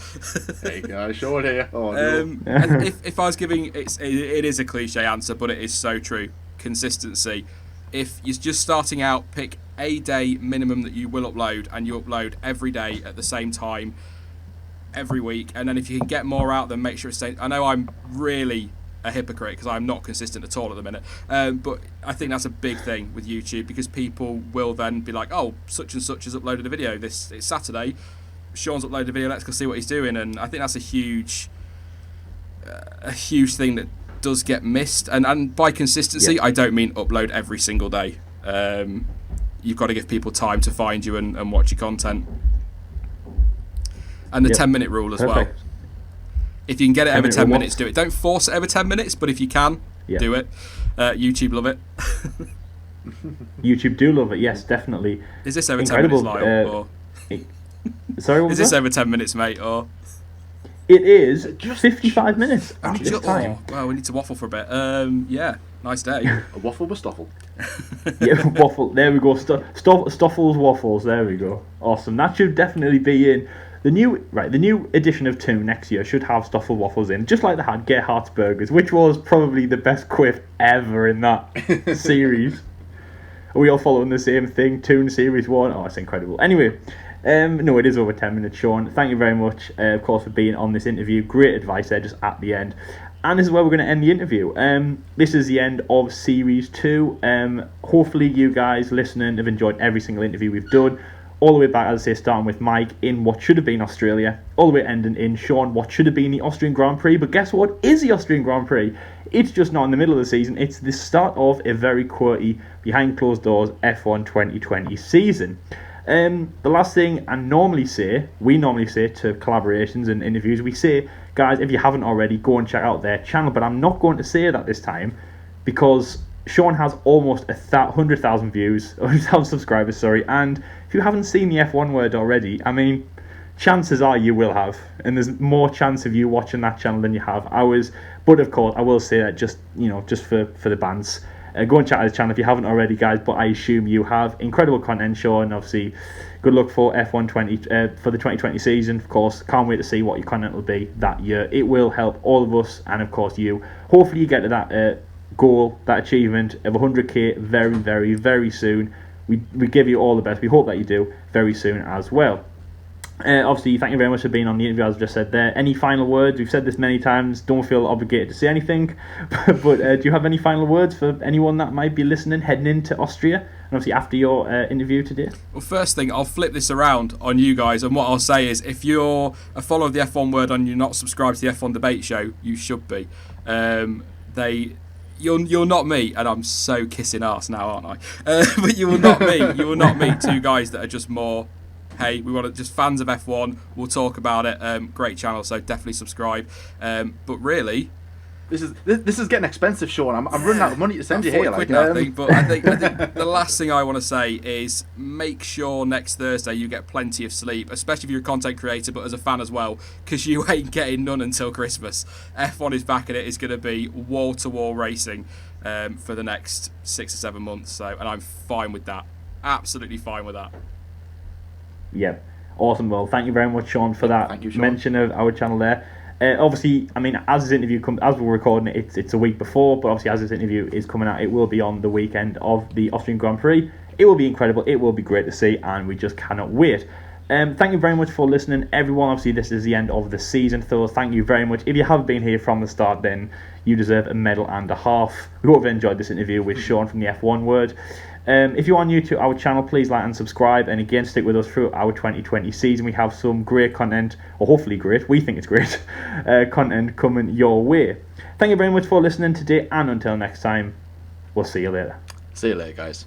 "Hey guys, Sean here." Oh, no. And if I was giving, it is a cliche answer, but it is so true. Consistency. If you're just starting out, pick a day minimum that you will upload, and you upload every day at the same time, every week. And then if you can get more out, then make sure it's staying. I know I'm really a hypocrite because I'm not consistent at all at the minute, but I think that's a big thing with YouTube, because people will then be like, "Oh, such and such has uploaded a video. It's Saturday. Sean's uploaded a video. Let's go see what he's doing." And I think that's a huge thing that does get missed. And by consistency, I don't mean upload every single day. You've got to give people time to find you and watch your content. And the 10-minute rule as well. If you can get it over 10 minutes, do it. Don't force it over 10 minutes, but if you can, do it. YouTube love it. YouTube do love it, yes, definitely. Is this over 10 minutes, Lyle? Sorry, what was is this that? over 10 minutes, mate? Or it is 55 minutes at this time. Well, we need to waffle for a bit. Yeah, nice day. A waffle with Stoffel. Yeah, waffle. There we go. Stoffel's waffles. There we go. Awesome. That should definitely be in. The new edition of 2 next year should have Stoffel waffles in, just like they had Gerhardt's Burgers, which was probably the best quiff ever in that series. Are we all following the same thing? Toon Series 1? Oh, it's incredible. Anyway, no, it is over 10 minutes, Sean. Thank you very much, of course, for being on this interview. Great advice there just at the end. And this is where we're going to end the interview. This is the end of Series 2. Hopefully you guys listening have enjoyed every single interview we've done. All the way back, as I say, starting with Mike in what should have been Australia, all the way ending in Sean, what should have been the Austrian Grand Prix. But guess what is the Austrian Grand Prix? It's just not in the middle of the season. It's the start of a very quirky, behind closed doors F1 2020 season. The last thing we normally say to collaborations and interviews, we say, guys, if you haven't already, go and check out their channel. But I'm not going to say that this time, because Sean has almost 100,000 views, 100,000 subscribers, sorry, and if you haven't seen the F1 word already, I mean, chances are you will have, and there's more chance of you watching that channel than you have ours. But of course, I will say that just for the bands, go and check out his channel if you haven't already, guys. But I assume you have. Incredible content, Sean. Obviously, good luck for F1 for the 2020 season. Of course, can't wait to see what your content will be that year. It will help all of us, and of course you. Hopefully, you get to that goal, that achievement of 100k very, very, very soon. We give you all the best. We hope that you do very soon as well. Obviously, thank you very much for being on the interview, as I've just said there. Any final words? We've said this many times. Don't feel obligated to say anything. But do you have any final words for anyone that might be listening, heading into Austria, and obviously after your interview today? Well, first thing, I'll flip this around on you guys, and what I'll say is, if you're a follower of the F1 word and you're not subscribed to the F1 debate show, you should be. You're not me, and I'm so kissing arse now, aren't I? But you will not me. You will not meet two guys that are just more, hey, we want to just fans of F1. We'll talk about it. Great channel, so definitely subscribe. But really, this is getting expensive, Sean. I'm running out of money to send you here. But I think the last thing I want to say is make sure next Thursday you get plenty of sleep, especially if you're a content creator, but as a fan as well, because you ain't getting none until Christmas. F1 is back, and it is going to be wall-to-wall racing for the next 6 or 7 months. So, and I'm fine with that. Absolutely fine with that. Yep. Awesome. Well, thank you very much, Sean, for that mention of our channel there. Obviously, I mean, as this interview comes, as we're recording it, it's a week before, but obviously as this interview is coming out, it will be on the weekend of the Austrian Grand Prix. It will be incredible. It will be great to see, and we just cannot wait. Thank you very much for listening, everyone. Obviously, this is the end of the season, so thank you very much. If you have been here from the start, then you deserve a medal and a half. We hope you enjoyed this interview with Sean from the F1 word. If you are new to our channel, please like and subscribe, and again, stick with us through our 2020 season. We have some great content, or hopefully great, we think it's great, content coming your way. Thank you very much for listening today, and until next time, we'll see you later. See you later, guys.